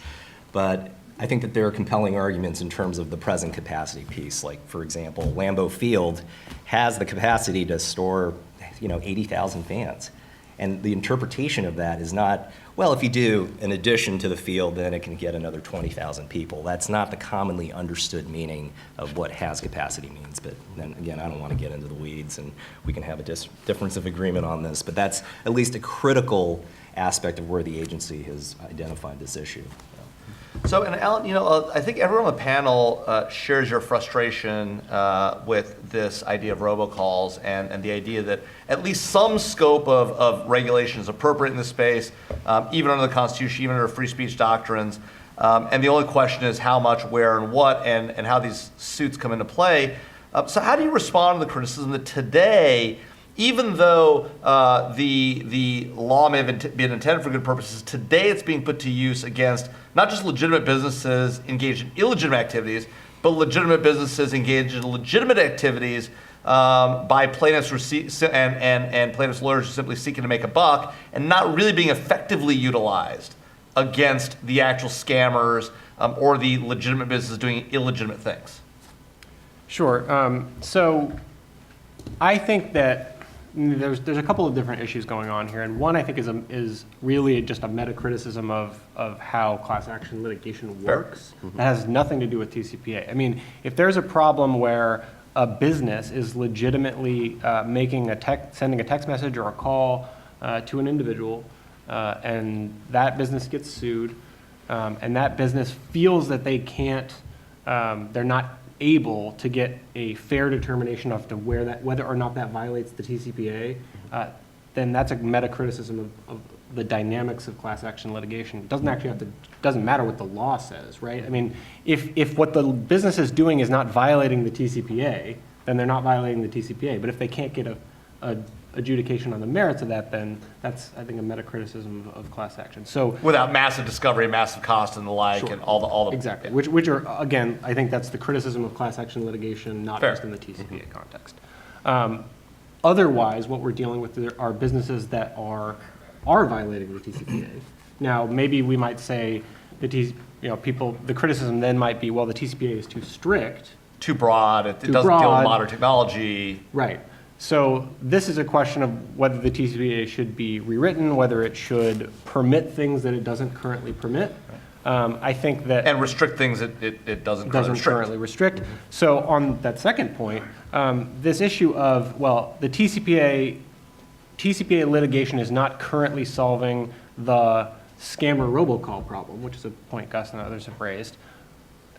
[SPEAKER 4] but I think that there are compelling arguments in terms of the present capacity piece. Like, for example, Lambeau Field has the capacity to store, 80,000 fans. And the interpretation of that is not, well, if you do an addition to the field, then it can get another 20,000 people. That's not the commonly understood meaning of what has capacity means. But then again, I don't want to get into the weeds, and we can have a difference of agreement on this. But that's at least a critical aspect of where the agency has identified this issue.
[SPEAKER 2] So, and Alan, I think everyone on the panel shares your frustration with this idea of robocalls and the idea that at least some scope of regulation is appropriate in this space, even under the Constitution, even under free speech doctrines. And the only question is how much, where, and what, and how these suits come into play. So how do you respond to the criticism that today, even though the law may have been intended for good purposes, today it's being put to use against not just legitimate businesses engaged in illegitimate activities, but legitimate businesses engaged in legitimate activities by plaintiffs and plaintiffs' lawyers simply seeking to make a buck and not really being effectively utilized against the actual scammers or the legitimate businesses doing illegitimate things?
[SPEAKER 6] Sure. So I think that there's a couple of different issues going on here, and one I think is really just a meta criticism of how class action litigation works. That has nothing to do with TCPA. I mean, if there's a problem where a business is legitimately sending a text message or a call to an individual, and that business gets sued, and that business feels that they can't, they're not able to get a fair determination of whether or not that violates the TCPA, then that's a meta criticism of the dynamics of class action litigation. It doesn't actually doesn't matter what the law says, right? I mean, if what the business is doing is not violating the TCPA, then they're not violating the TCPA. But if they can't get a adjudication on the merits of that, then that's, I think, a meta criticism of class action. So
[SPEAKER 2] without massive discovery, massive cost, and the like,
[SPEAKER 6] sure.
[SPEAKER 2] And all the
[SPEAKER 6] exactly, which are, again, I think that's the criticism of class action litigation, not
[SPEAKER 2] Fair.
[SPEAKER 6] just in the TCPA context. Otherwise, what we're dealing with are businesses that are violating the TCPA. Now, maybe we might say the criticism then might be, well, the TCPA is too strict,
[SPEAKER 2] too broad. It doesn't deal with modern technology.
[SPEAKER 6] right? So this is a question of whether the TCPA should be rewritten, whether it should permit things that it doesn't currently permit. I think that
[SPEAKER 2] And restrict things it doesn't
[SPEAKER 6] currently restrict. So on that second point, this issue of, well, the TCPA litigation is not currently solving the scammer robocall problem, which is a point Gus and others have raised.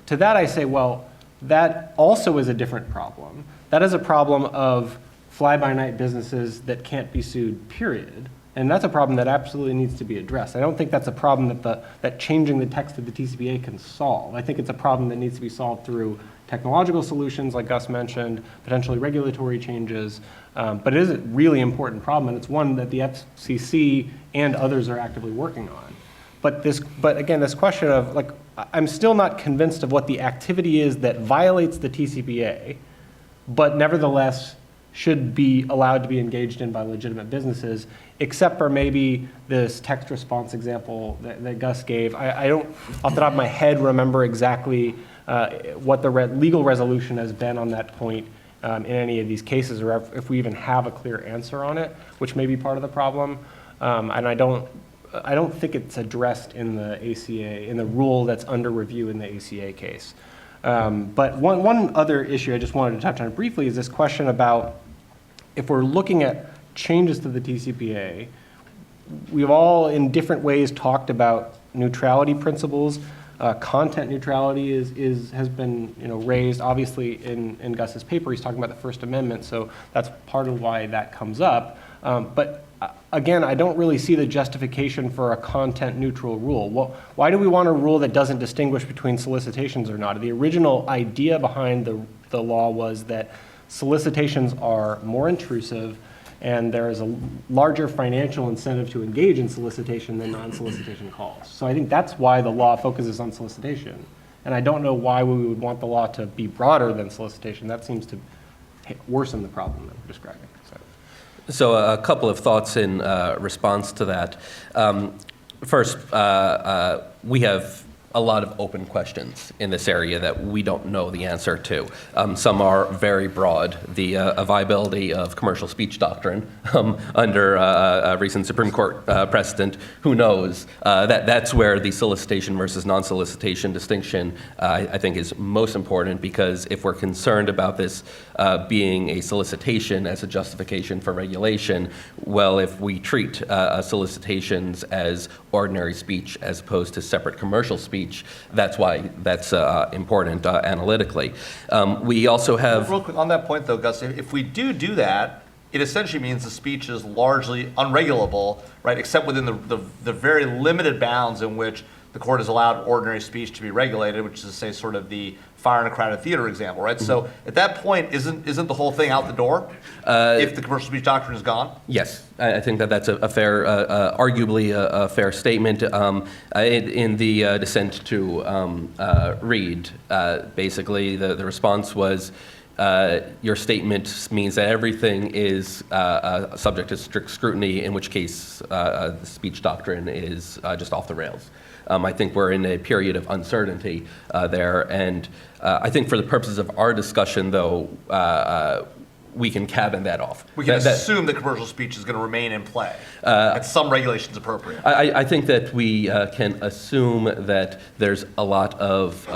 [SPEAKER 6] To that I say, well, that also is a different problem. That is a problem of fly-by-night businesses that can't be sued, period. And that's a problem that absolutely needs to be addressed. I don't think that's a problem that changing the text of the TCPA can solve. I think it's a problem that needs to be solved through technological solutions, like Gus mentioned, potentially regulatory changes. But it is a really important problem, and it's one that the FCC and others are actively working on. But again, this question of, like, I'm still not convinced of what the activity is that violates the TCPA, but nevertheless should be allowed to be engaged in by legitimate businesses, except for maybe this text response example that Gus gave. I don't, off the top of my head, remember exactly what the legal resolution has been on that point in any of these cases, or if we even have a clear answer on it, which may be part of the problem. And I don't think it's addressed in the ACA, in the rule that's under review in the ACA case. But one other issue I just wanted to touch on briefly is this question about, if we're looking at changes to the TCPA, we've all in different ways talked about neutrality principles. Content neutrality has been raised. Obviously, in Gus's paper, he's talking about the First Amendment, so that's part of why that comes up. But again, I don't really see the justification for a content neutral rule. Well, why do we want a rule that doesn't distinguish between solicitations or not? The original idea behind the law was that solicitations are more intrusive, and there is a larger financial incentive to engage in solicitation than non-solicitation calls. So I think that's why the law focuses on solicitation. And I don't know why we would want the law to be broader than solicitation. That seems to worsen the problem that we're describing.
[SPEAKER 3] So a couple of thoughts in response to that. First, we have a lot of open questions in this area that we don't know the answer to. Some are very broad. The viability of commercial speech doctrine under a recent Supreme Court precedent, who knows? That's where the solicitation versus non-solicitation distinction, I think, is most important, because if we're concerned about this being a solicitation as a justification for regulation, well, if we treat solicitations as ordinary speech as opposed to separate commercial speech, that's why that's important analytically. We also have...
[SPEAKER 2] Real quick, on that point though, Gus, if we do that, it essentially means the speech is largely unregulable, right, except within the very limited bounds in which the court has allowed ordinary speech to be regulated, which is to say sort of the fire in a crowded theater example, right? So at that point, isn't the whole thing out the door if the commercial speech doctrine is gone?
[SPEAKER 3] Yes, I think that's a fair, arguably a fair statement. In the dissent to Reed, basically the response was, your statement means that everything is subject to strict scrutiny, in which case the speech doctrine is just off the rails. I think we're in a period of uncertainty there, and I think for the purposes of our discussion, though, we can cabin that off.
[SPEAKER 2] We can assume that commercial speech is going to remain in play, and some regulation is appropriate.
[SPEAKER 3] I think that we can assume that there's a lot of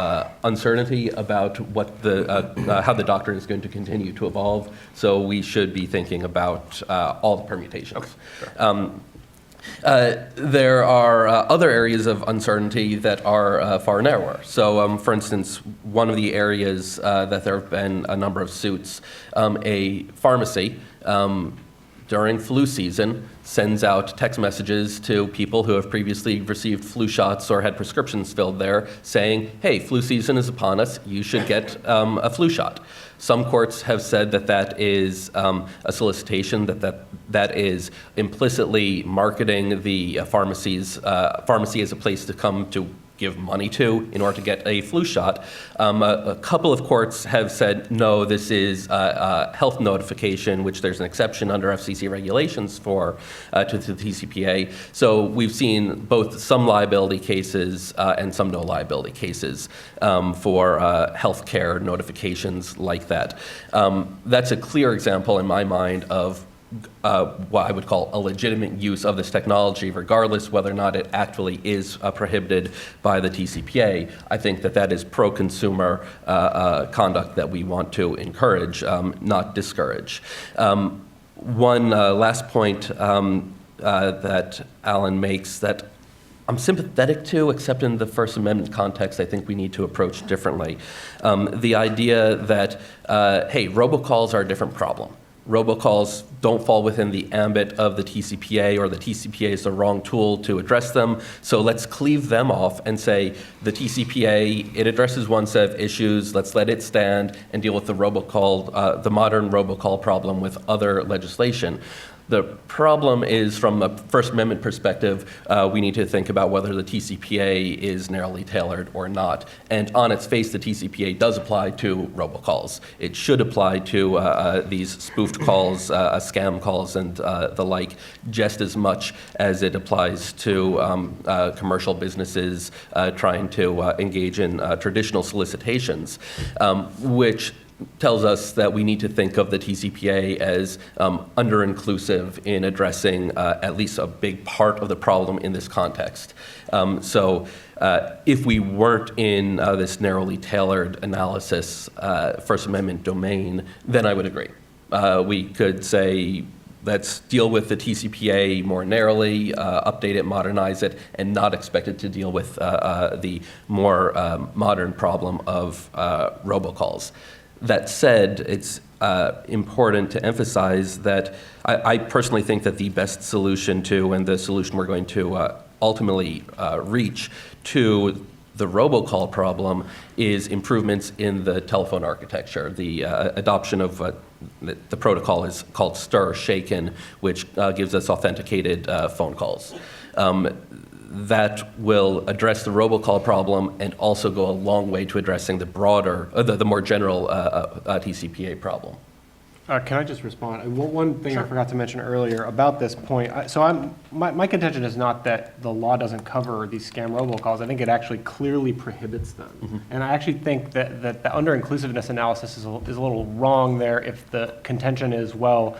[SPEAKER 3] uncertainty about what how the doctrine is going to continue to evolve, so we should be thinking about all the permutations.
[SPEAKER 2] Okay, sure.
[SPEAKER 3] There are other areas of uncertainty that are far narrower. So, for instance, one of the areas that there have been a number of suits, a pharmacy during flu season sends out text messages to people who have previously received flu shots or had prescriptions filled there saying, hey, flu season is upon us, you should get a flu shot. Some courts have said that that is a solicitation, that is implicitly marketing the pharmacy as a place to come to give money to in order to get a flu shot. A couple of courts have said, no, this is a health notification, which there's an exception under FCC regulations for to the TCPA. So we've seen both some liability cases and some no liability cases for healthcare notifications like that. That's a clear example in my mind of what I would call a legitimate use of this technology, regardless whether or not it actually is prohibited by the TCPA. I think that is pro-consumer conduct that we want to encourage, not discourage. One last point that Alan makes that I'm sympathetic to, except in the First Amendment context, I think we need to approach differently. The idea that, hey, robocalls are a different problem. Robocalls don't fall within the ambit of the TCPA, or the TCPA is the wrong tool to address them. So let's cleave them off and say the TCPA, it addresses one set of issues, let's let it stand and deal with the robocall, the modern robocall problem with other legislation. The problem is, from a First Amendment perspective, we need to think about whether the TCPA is narrowly tailored or not. And on its face, the TCPA does apply to robocalls. It should apply to these spoofed calls, scam calls, and the like, just as much as it applies to commercial businesses trying to engage in traditional solicitations, which tells us that we need to think of the TCPA as under-inclusive in addressing at least a big part of the problem in this context. So if we weren't in this narrowly tailored analysis, First Amendment domain, then I would agree. We could say, let's deal with the TCPA more narrowly, update it, modernize it, and not expect it to deal with the more modern problem of robocalls. That said, it's important to emphasize that I personally think that the best solution to, and the solution we're going to ultimately reach to the robocall problem, is improvements in the telephone architecture. The adoption of the protocol is called STIR, Shaken, which gives us authenticated phone calls. That will address the robocall problem and also go a long way to addressing the broader, the more general TCPA problem.
[SPEAKER 6] Can I just respond? One thing I forgot to mention earlier about this point, my contention is not that the law doesn't cover these scam robocalls. I think it actually clearly prohibits them. And I actually think that the under-inclusiveness analysis is a little wrong there if the contention is, well,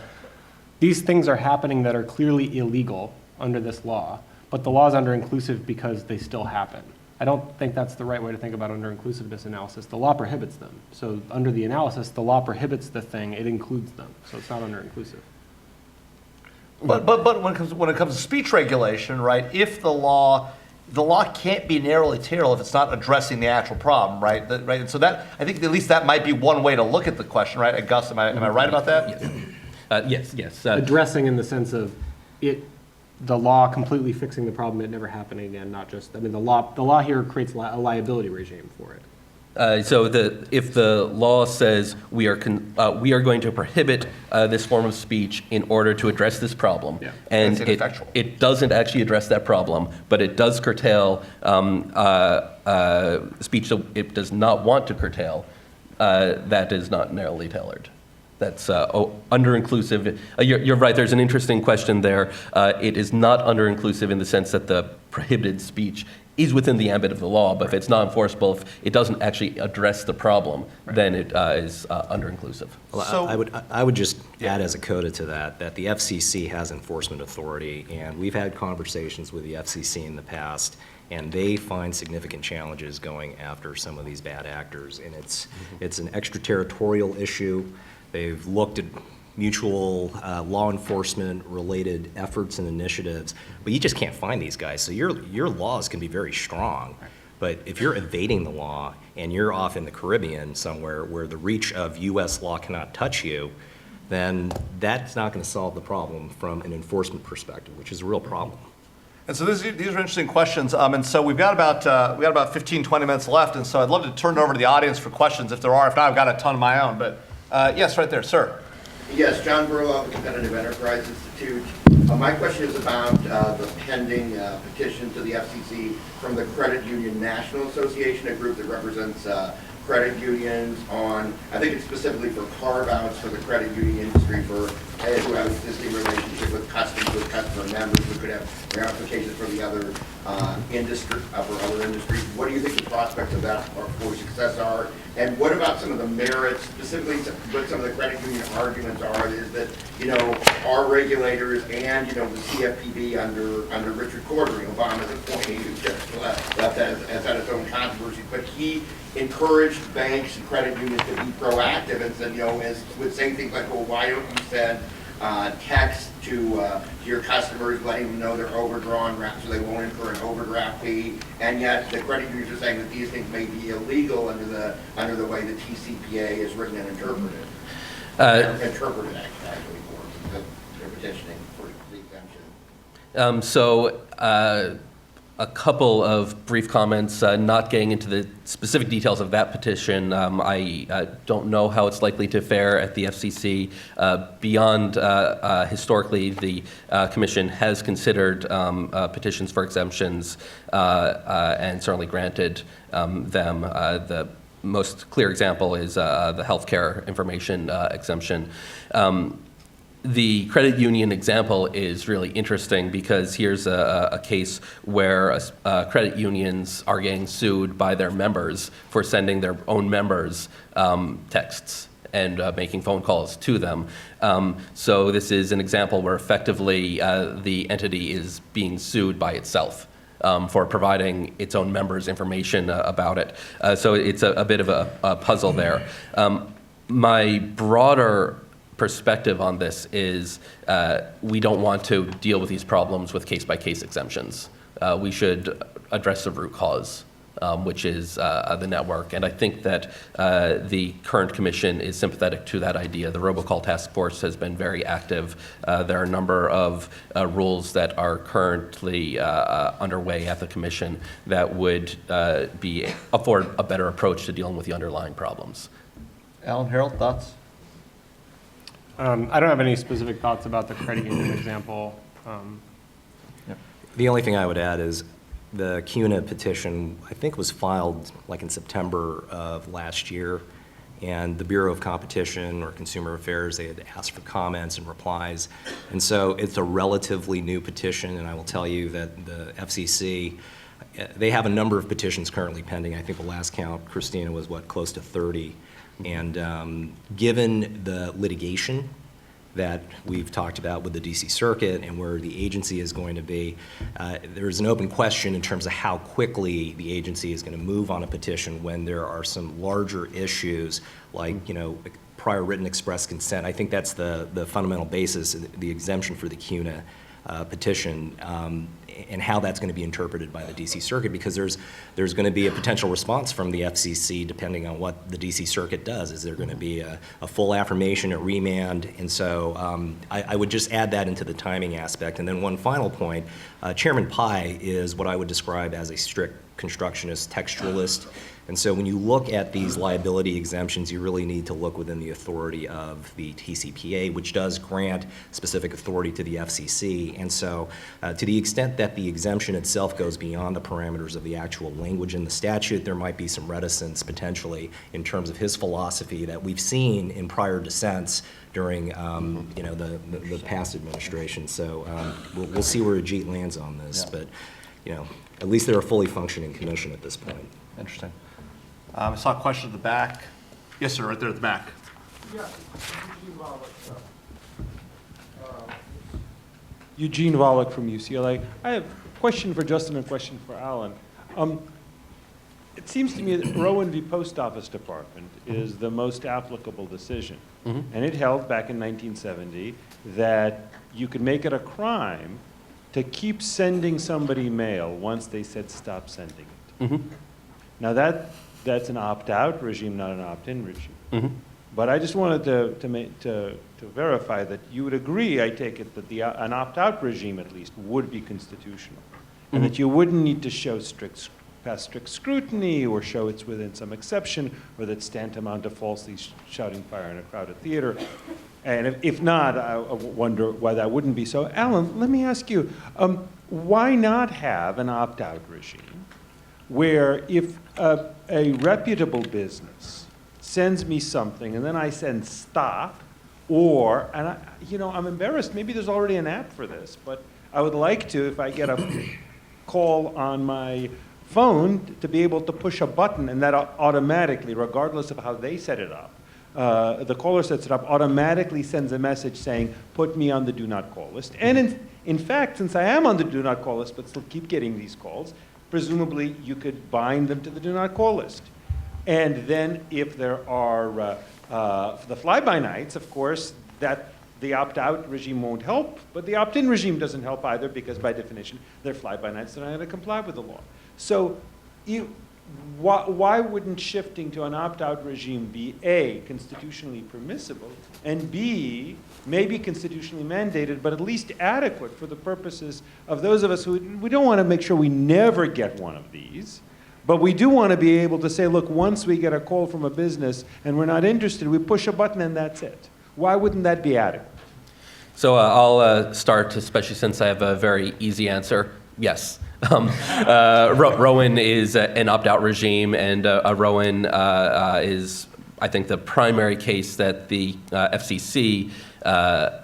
[SPEAKER 6] these things are happening that are clearly illegal under this law, but the law is under-inclusive because they still happen. I don't think that's the right way to think about under-inclusiveness analysis. The law prohibits them. So under the analysis, the law prohibits the thing, it includes them. So it's not under-inclusive.
[SPEAKER 2] But when it comes to speech regulation, right, if the law can't be narrowly tailored if it's not addressing the actual problem, right? Right. And so that, I think at least that might be one way to look at the question, right? Gus, am I right about that?
[SPEAKER 3] Yes, yes.
[SPEAKER 6] Addressing in the sense of the law completely fixing the problem, it never happening again, not just, I mean, the law here creates a liability regime for it.
[SPEAKER 3] So if the law says we are going to prohibit this form of speech in order to address this problem, and
[SPEAKER 2] That's ineffectual.
[SPEAKER 3] it doesn't actually address that problem, but it does curtail speech that it does not want to curtail, that is not narrowly tailored. That's under-inclusive. You're right, there's an interesting question there. It is not under-inclusive in the sense that the prohibited speech is within the ambit of the law, but if it's not enforceable, if it doesn't actually address the problem, then it is under-inclusive.
[SPEAKER 4] Well,
[SPEAKER 2] So-
[SPEAKER 4] I would just add as a coda to that the FCC has enforcement authority, and we've had conversations with the FCC in the past, and they find significant challenges going after some of these bad actors, and it's an extraterritorial issue. They've looked at mutual law enforcement related efforts and initiatives, but you just can't find these guys. So your laws can be very strong, but if you're evading the law and you're off in the Caribbean somewhere where the reach of U.S. law cannot touch you, then that's not going to solve the problem from an enforcement perspective, which is a real problem.
[SPEAKER 2] And so these are interesting questions. And so we've got about 15, 20 minutes left. And so I'd love to turn it over to the audience for questions if there are. If not, I've got a ton of my own. But yes, right there, sir.
[SPEAKER 7] Yes, John Burlow of the Competitive Enterprise Institute. My question is about the pending petition to the FCC from the Credit Union National Association, a group that represents credit unions on, I think it's specifically for carve-outs for the credit union industry for who have existing relationship with customer members who could have ramifications for the other for other industries. What do you think the prospects of that for success are? And what about some of the merits, specifically what some of the credit union arguments are, is that, our regulators and, the CFPB under Richard Cordray, Obama's appointee, who just left has had its own controversy, but he encouraged banks and credit unions to be proactive and said, would say things like, well, why don't you send text to your customers letting them know they're overdrawn so they won't incur an overdraft fee, and yet the credit unions are saying that these things may be illegal under the way the TCPA is written and interpreted. Interpreted actually for their petitioning for the exemption.
[SPEAKER 3] A couple of brief comments, not getting into the specific details of that petition. I don't know how it's likely to fare at the FCC. Beyond historically, the Commission has considered petitions for exemptions and certainly granted them. The most clear example is the healthcare information exemption. The credit union example is really interesting because here's a case where credit unions are getting sued by their members for sending their own members texts and making phone calls to them. So this is an example where effectively the entity is being sued by itself for providing its own members information about it. So it's a bit of a puzzle there. My broader perspective on this is we don't want to deal with these problems with case-by-case exemptions. We should address the root cause, which is the network. And I think that the current commission is sympathetic to that idea. The Robocall Task Force has been very active. There are a number of rules that are currently underway at the commission that would afford a better approach to dealing with the underlying problems.
[SPEAKER 2] Alan, Harold, thoughts?
[SPEAKER 6] I don't have any specific thoughts about the credit union example.
[SPEAKER 4] The only thing I would add is the CUNA petition, I think, was filed like in September of last year, and the Bureau of Competition or Consumer Affairs, they had asked for comments and replies. And so it's a relatively new petition, and I will tell you that the FCC, they have a number of petitions currently pending. I think the last count, Christina, was close to 30. And given the litigation that we've talked about with the DC Circuit and where the agency is going to be, there's an open question in terms of how quickly the agency is going to move on a petition when there are some larger issues like, prior written express consent. I think that's the fundamental basis, the exemption for the CUNA petition, and how that's going to be interpreted by the DC Circuit, because there's going to be a potential response from the FCC depending on what the DC Circuit does. Is there going to be a full affirmation, a remand? And so I would just add that into the timing aspect. And then one final point, Chairman Pai is what I would describe as a strict constructionist textualist. And so when you look at these liability exemptions, you really need to look within the authority of the TCPA, which does grant specific authority to the FCC. And so to the extent that the exemption itself goes beyond the parameters of the actual language in the statute, there might be some reticence potentially in terms of his philosophy that we've seen in prior dissents during the past administration. So we'll see where Ajit lands on this, but at least they're a fully functioning commission at this point.
[SPEAKER 2] Interesting. I saw a question at the back. Yes, sir, right there at the back.
[SPEAKER 8] Eugene Wallach from UCLA. I have a question for Justin and a question for Alan. It seems to me that Rowan v. Post Office Department is the most applicable decision. And it held back in 1970 that you could make it a crime to keep sending somebody mail once they said stop sending it. Now that's an opt-out regime, not an opt-in regime. But I just wanted to verify that you would agree, I take it, that an opt-out regime at least would be constitutional, and that you wouldn't need to pass strict scrutiny or show it's within some exception, or that's tantamount to falsely shouting fire in a crowded theater. And if not, I wonder why that wouldn't be so. Alan, let me ask you, why not have an opt-out regime where if a reputable business sends me something and then I send stop, and I'm embarrassed, maybe there's already an app for this, but I would like to, if I get a call on my phone, to be able to push a button and that automatically, regardless of how they set it up, the caller sets it up, automatically sends a message saying, put me on the do not call list. And in fact, since I am on the do not call list but still keep getting these calls, presumably you could bind them to the do not call list. And then if there are the fly-by-nights, of course, that the opt-out regime won't help, but the opt-in regime doesn't help either, because by definition, they're fly-by-nights, they're not going to comply with the law. So why wouldn't shifting to an opt-out regime be A, constitutionally permissible, and B, maybe constitutionally mandated, but at least adequate for the purposes of those of us who, we don't want to make sure we never get one of these, but we do want to be able to say, look, once we get a call from a business and we're not interested, we push a button and that's it. Why wouldn't that be adequate?
[SPEAKER 3] So I'll start, especially since I have a very easy answer. Yes. Rowan is an opt-out regime, and Rowan is, I think, the primary case that the FCC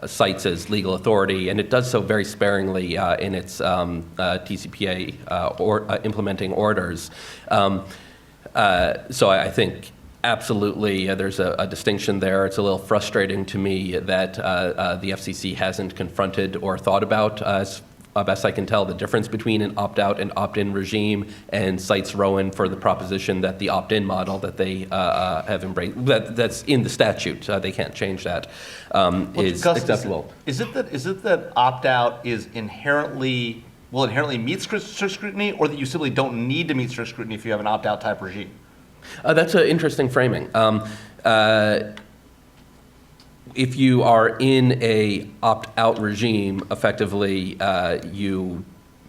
[SPEAKER 3] cites as legal authority, and it does so very sparingly in its TCPA implementing orders. So I think absolutely there's a distinction there. It's a little frustrating to me that the FCC hasn't confronted or thought about, as best I can tell, the difference between an opt-out and opt-in regime, and cites Rowan for the proposition that the opt-in model that they have embraced, that's in the statute, they can't change that, is
[SPEAKER 2] Gus,
[SPEAKER 3] acceptable.
[SPEAKER 2] Is it that opt-out is inherently meet strict scrutiny, or that you simply don't need to meet strict scrutiny if you have an opt-out type regime?
[SPEAKER 3] That's an interesting framing. If you are in a opt-out regime, effectively you...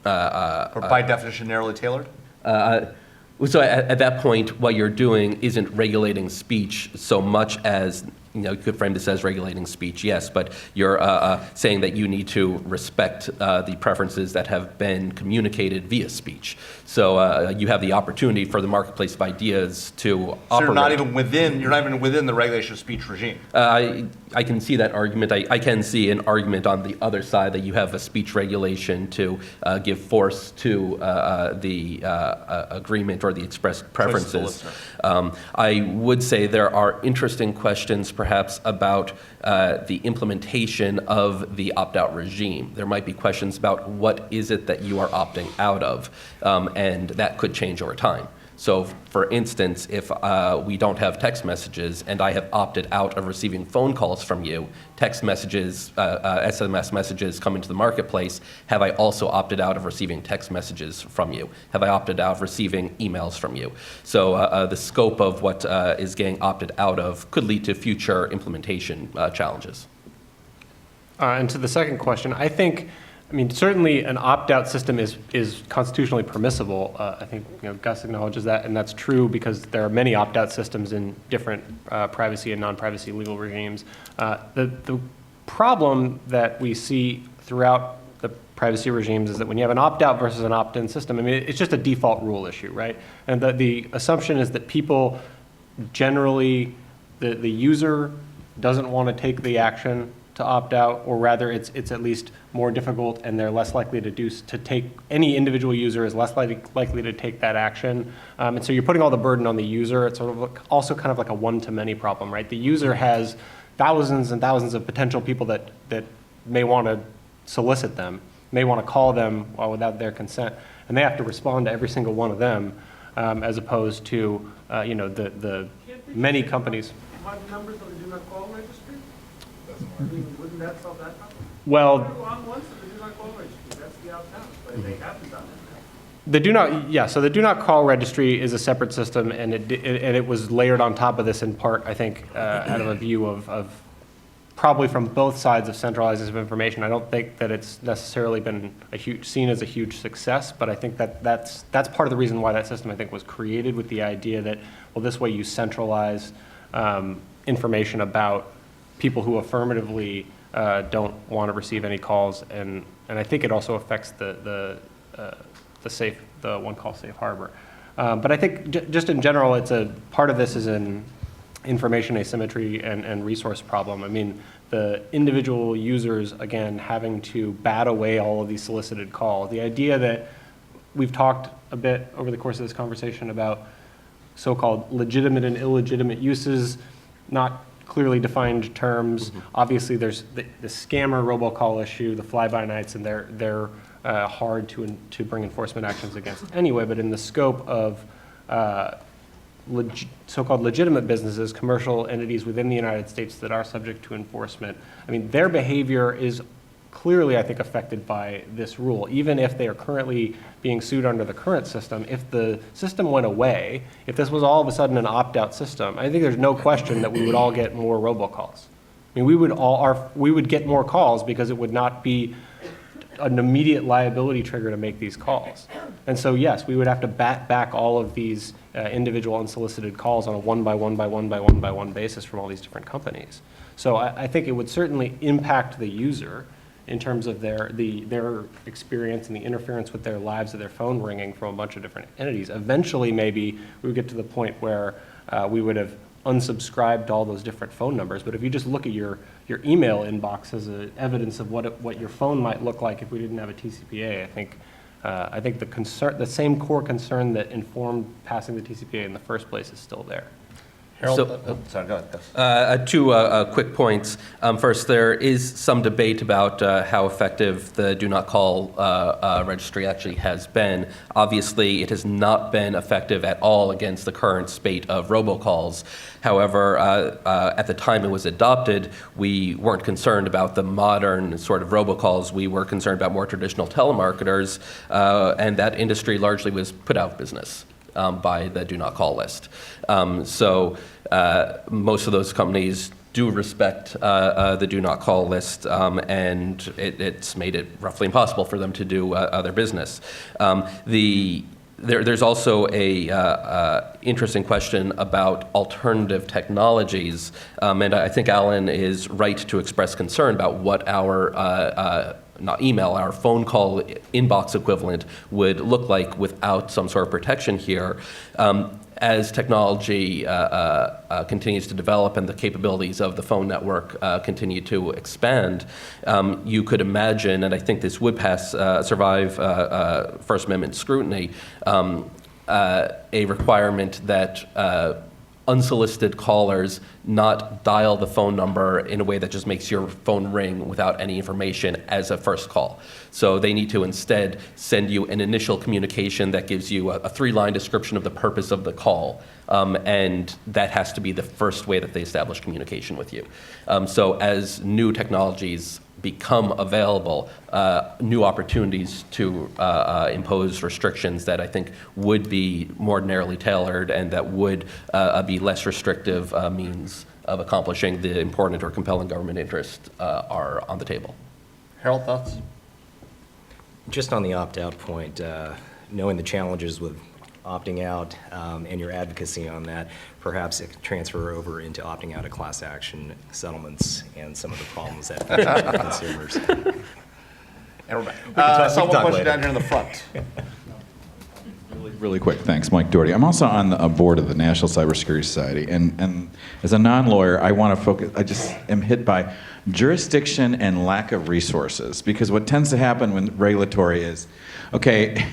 [SPEAKER 2] or by definition narrowly tailored?
[SPEAKER 3] So at that point, what you're doing isn't regulating speech so much as you could frame this as regulating speech, yes, but you're saying that you need to respect the preferences that have been communicated via speech. So you have the opportunity for the marketplace of ideas to
[SPEAKER 2] So
[SPEAKER 3] operate.
[SPEAKER 2] you're not even within the regulation of speech regime.
[SPEAKER 3] I can see that argument. I can see an argument on the other side that you have a speech regulation to give force to the agreement or the expressed preferences. I would say there are interesting questions perhaps about the implementation of the opt-out regime. There might be questions about what is it that you are opting out of, and that could change over time. So, for instance, if we don't have text messages and I have opted out of receiving phone calls from you, text messages, SMS messages come into the marketplace, have I also opted out of receiving text messages from you? Have I opted out of receiving emails from you? So the scope of what is getting opted out of could lead to future implementation challenges.
[SPEAKER 6] And to the second question, I mean, certainly an opt-out system is constitutionally permissible. I think Gus acknowledges that, and that's true because there are many opt-out systems in different privacy and non-privacy legal regimes. The problem that we see throughout the privacy regimes is that when you have an opt-out versus an opt-in system, I mean, it's just a default rule issue, right? And the assumption is that people generally, the user doesn't want to take the action to opt out, or rather it's at least more difficult and they're less likely to take, any individual user is less likely to take that action. And so you're putting all the burden on the user. It's sort of also kind of like a one-to-many problem, right? The user has thousands and thousands of potential people that may want to solicit them, may want to call them without their consent, and they have to respond to every single one of them, as opposed to the many companies.
[SPEAKER 9] What numbers of the do not call registry? I mean, wouldn't that solve that problem?
[SPEAKER 6] Well,
[SPEAKER 9] On once of the do not call registry, that's the out-of-town, but they haven't done it.
[SPEAKER 6] so the do not call registry is a separate system, and it was layered on top of this in part, I think, out of a view of probably from both sides of centralizing of information. I don't think that it's necessarily been seen as a huge success, but I think that's part of the reason why that system, I think, was created, with the idea that, well, this way you centralize information about people who affirmatively don't want to receive any calls, and I think it also affects the one-call safe harbor. But I think just in general, it's a part of this is an information asymmetry and resource problem. I mean, the individual users, again, having to bat away all of these solicited calls. The idea that we've talked a bit over the course of this conversation about so-called legitimate and illegitimate uses, not clearly defined terms. Mm-hmm. Obviously, there's the scammer robocall issue, the fly-by-nights, and they're hard to bring enforcement actions against anyway. But in the scope of so-called legitimate businesses, commercial entities within the United States that are subject to enforcement, I mean, their behavior is clearly, I think, affected by this rule. Even if they are currently being sued under the current system, if the system went away, if this was all of a sudden an opt-out system, I think there's no question that we would all get more robocalls. I mean, we would get more calls because it would not be an immediate liability trigger to make these calls. And so, yes, we would have to bat back all of these individual unsolicited calls on a one-by-one basis from all these different companies. So I think it would certainly impact the user in terms of their experience and the interference with their lives of their phone ringing from a bunch of different entities. Eventually, maybe we would get to the point where we would have unsubscribed to all those different phone numbers. But if you just look at your email inbox as evidence of what your phone might look like if we didn't have a TCPA, I think the same core concern that informed passing the TCPA in the first place is still there.
[SPEAKER 2] Sorry, go ahead, Gus.
[SPEAKER 3] Two quick points. First, there is some debate about how effective the do not call registry actually has been. Obviously, it has not been effective at all against the current spate of robocalls. However, at the time it was adopted, we weren't concerned about the modern sort of robocalls. We were concerned about more traditional telemarketers, and that industry largely was put out of business by the do not call list. So most of those companies do respect the do not call list, and it's made it roughly impossible for them to do their business. The There's also a interesting question about alternative technologies, and I think Alan is right to express concern about what our not email, our phone call inbox equivalent would look like without some sort of protection here. As technology continues to develop and the capabilities of the phone network continue to expand, you could imagine, and I think this would survive First Amendment scrutiny, a requirement that unsolicited callers not dial the phone number in a way that just makes your phone ring without any information as a first call. So they need to instead send you an initial communication that gives you a 3-line description of the purpose of the call, and that has to be the first way that they establish communication with you. So as new technologies become available, new opportunities to impose restrictions that I think would be more narrowly tailored and that would be less restrictive means of accomplishing the important or compelling government interest are on the table.
[SPEAKER 2] Harold, thoughts?
[SPEAKER 4] Just on the opt-out point, knowing the challenges with opting out and your advocacy on that, perhaps it could transfer over into opting out of class action settlements and some of the problems that face consumers.
[SPEAKER 2] And we're back. I saw one
[SPEAKER 4] talk
[SPEAKER 2] question
[SPEAKER 4] later.
[SPEAKER 2] down here in the front.
[SPEAKER 10] Really quick, thanks. Mike Doherty. I'm also on the board of the National Cybersecurity Society, and as a non-lawyer, I want to focus, I just am hit by jurisdiction and lack of resources, because what tends to happen when regulatory is, okay,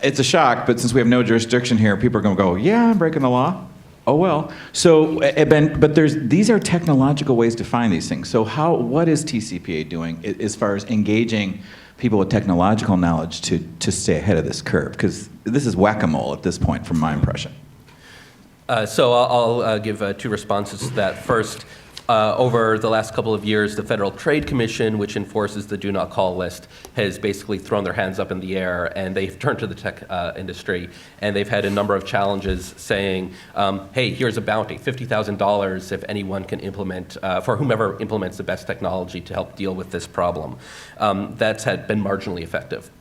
[SPEAKER 10] it's a shock, but since we have no jurisdiction here, people are going to go, yeah, I'm breaking the law. Oh, well. So, but these are technological ways to find these things. So what is TCPA doing as far as engaging people with technological knowledge to stay ahead of this curve? Because this is whack-a-mole at this point, from my impression.
[SPEAKER 3] So I'll give 2 responses to that. First, over the last couple of years, the Federal Trade Commission, which enforces the do not call list, has basically thrown their hands up in the air, and they've turned to the tech industry, and they've had a number of challenges saying, hey, here's a bounty, $50,000 if anyone can implement, for whomever implements the best technology to help deal with this problem. That's been marginally effective.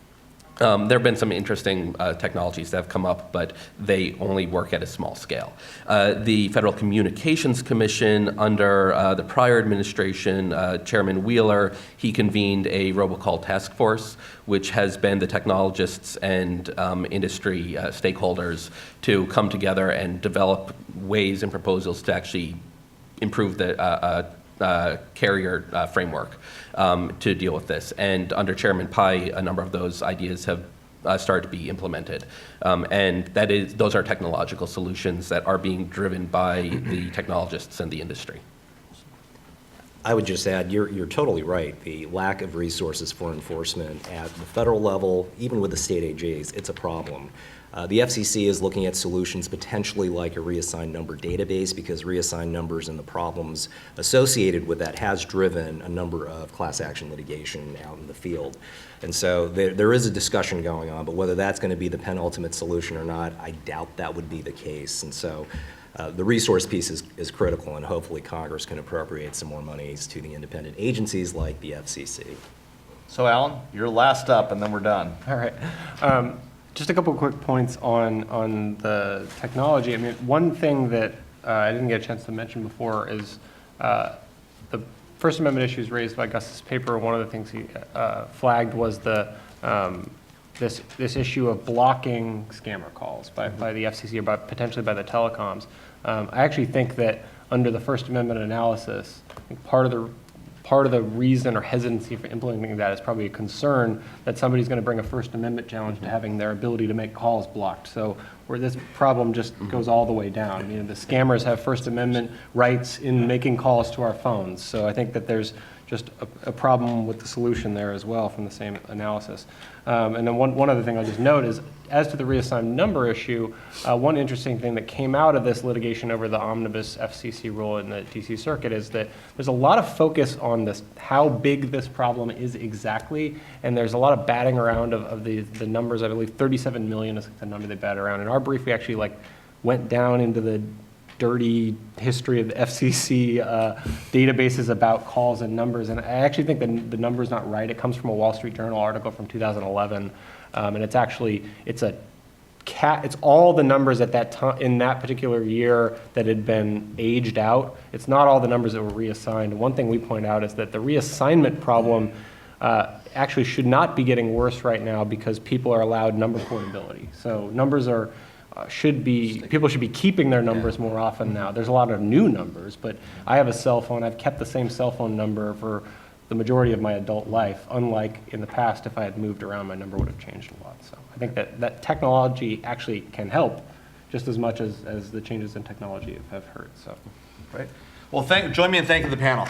[SPEAKER 3] There have been some interesting technologies that have come up, but they only work at a small scale. The Federal Communications Commission, under the prior administration, Chairman Wheeler, he convened a robocall task force, which has been the technologists and industry stakeholders to come together and develop ways and proposals to actually improve the carrier framework to deal with this. And under Chairman Pai, a number of those ideas have started to be implemented. And those are technological solutions that are being driven by the technologists and the industry.
[SPEAKER 4] I would just add, you're totally right. The lack of resources for enforcement at the federal level, even with the state AGs, it's a problem. The FCC is looking at solutions potentially like a reassigned number database, because reassigned numbers and the problems associated with that has driven a number of class action litigation out in the field. And so there is a discussion going on, but whether that's going to be the penultimate solution or not, I doubt that would be the case. And so the resource piece is critical, and hopefully Congress can appropriate some more monies to the independent agencies like the FCC.
[SPEAKER 2] So Alan, you're last up, and then we're done.
[SPEAKER 6] All right. Just a couple quick points on the technology. I mean, one thing that I didn't get a chance to mention before is the First Amendment issues raised by Gus's paper. One of the things he flagged was this issue of blocking scammer calls by the FCC or potentially by the telecoms. I actually think that under the First Amendment analysis, I think part of the reason or hesitancy for implementing that is probably a concern that somebody's going to bring a First Amendment challenge to having their ability to make calls blocked. So where this problem just goes all the way down. I mean, the scammers have First Amendment rights in making calls to our phones. So I think that there's just a problem with the solution there as well from the same analysis. And then one other thing I'll just note is, as to the reassigned number issue, one interesting thing that came out of this litigation over the omnibus FCC rule in the DC Circuit is that there's a lot of focus on this, how big this problem is exactly, and there's a lot of batting around of the numbers. I believe 37 million is the number they bat around. In our brief, we actually went down into the dirty history of the FCC databases about calls and numbers, and I actually think the number's not right. It comes from a Wall Street Journal article from 2011, and it's a it's all the numbers at that time, in that particular year that had been aged out. It's not all the numbers that were reassigned. One thing we point out is that the reassignment problem actually should not be getting worse right now because people are allowed number portability. So numbers are, people should be keeping their numbers more often now. There's a lot of new numbers, but I have a cell phone. I've kept the same cell phone number for the majority of my adult life, unlike in the past, if I had moved around, my number would have changed a lot. So I think that technology actually can help just as much as the changes in technology have hurt. So,
[SPEAKER 2] Right. Well, join me in thanking the panel.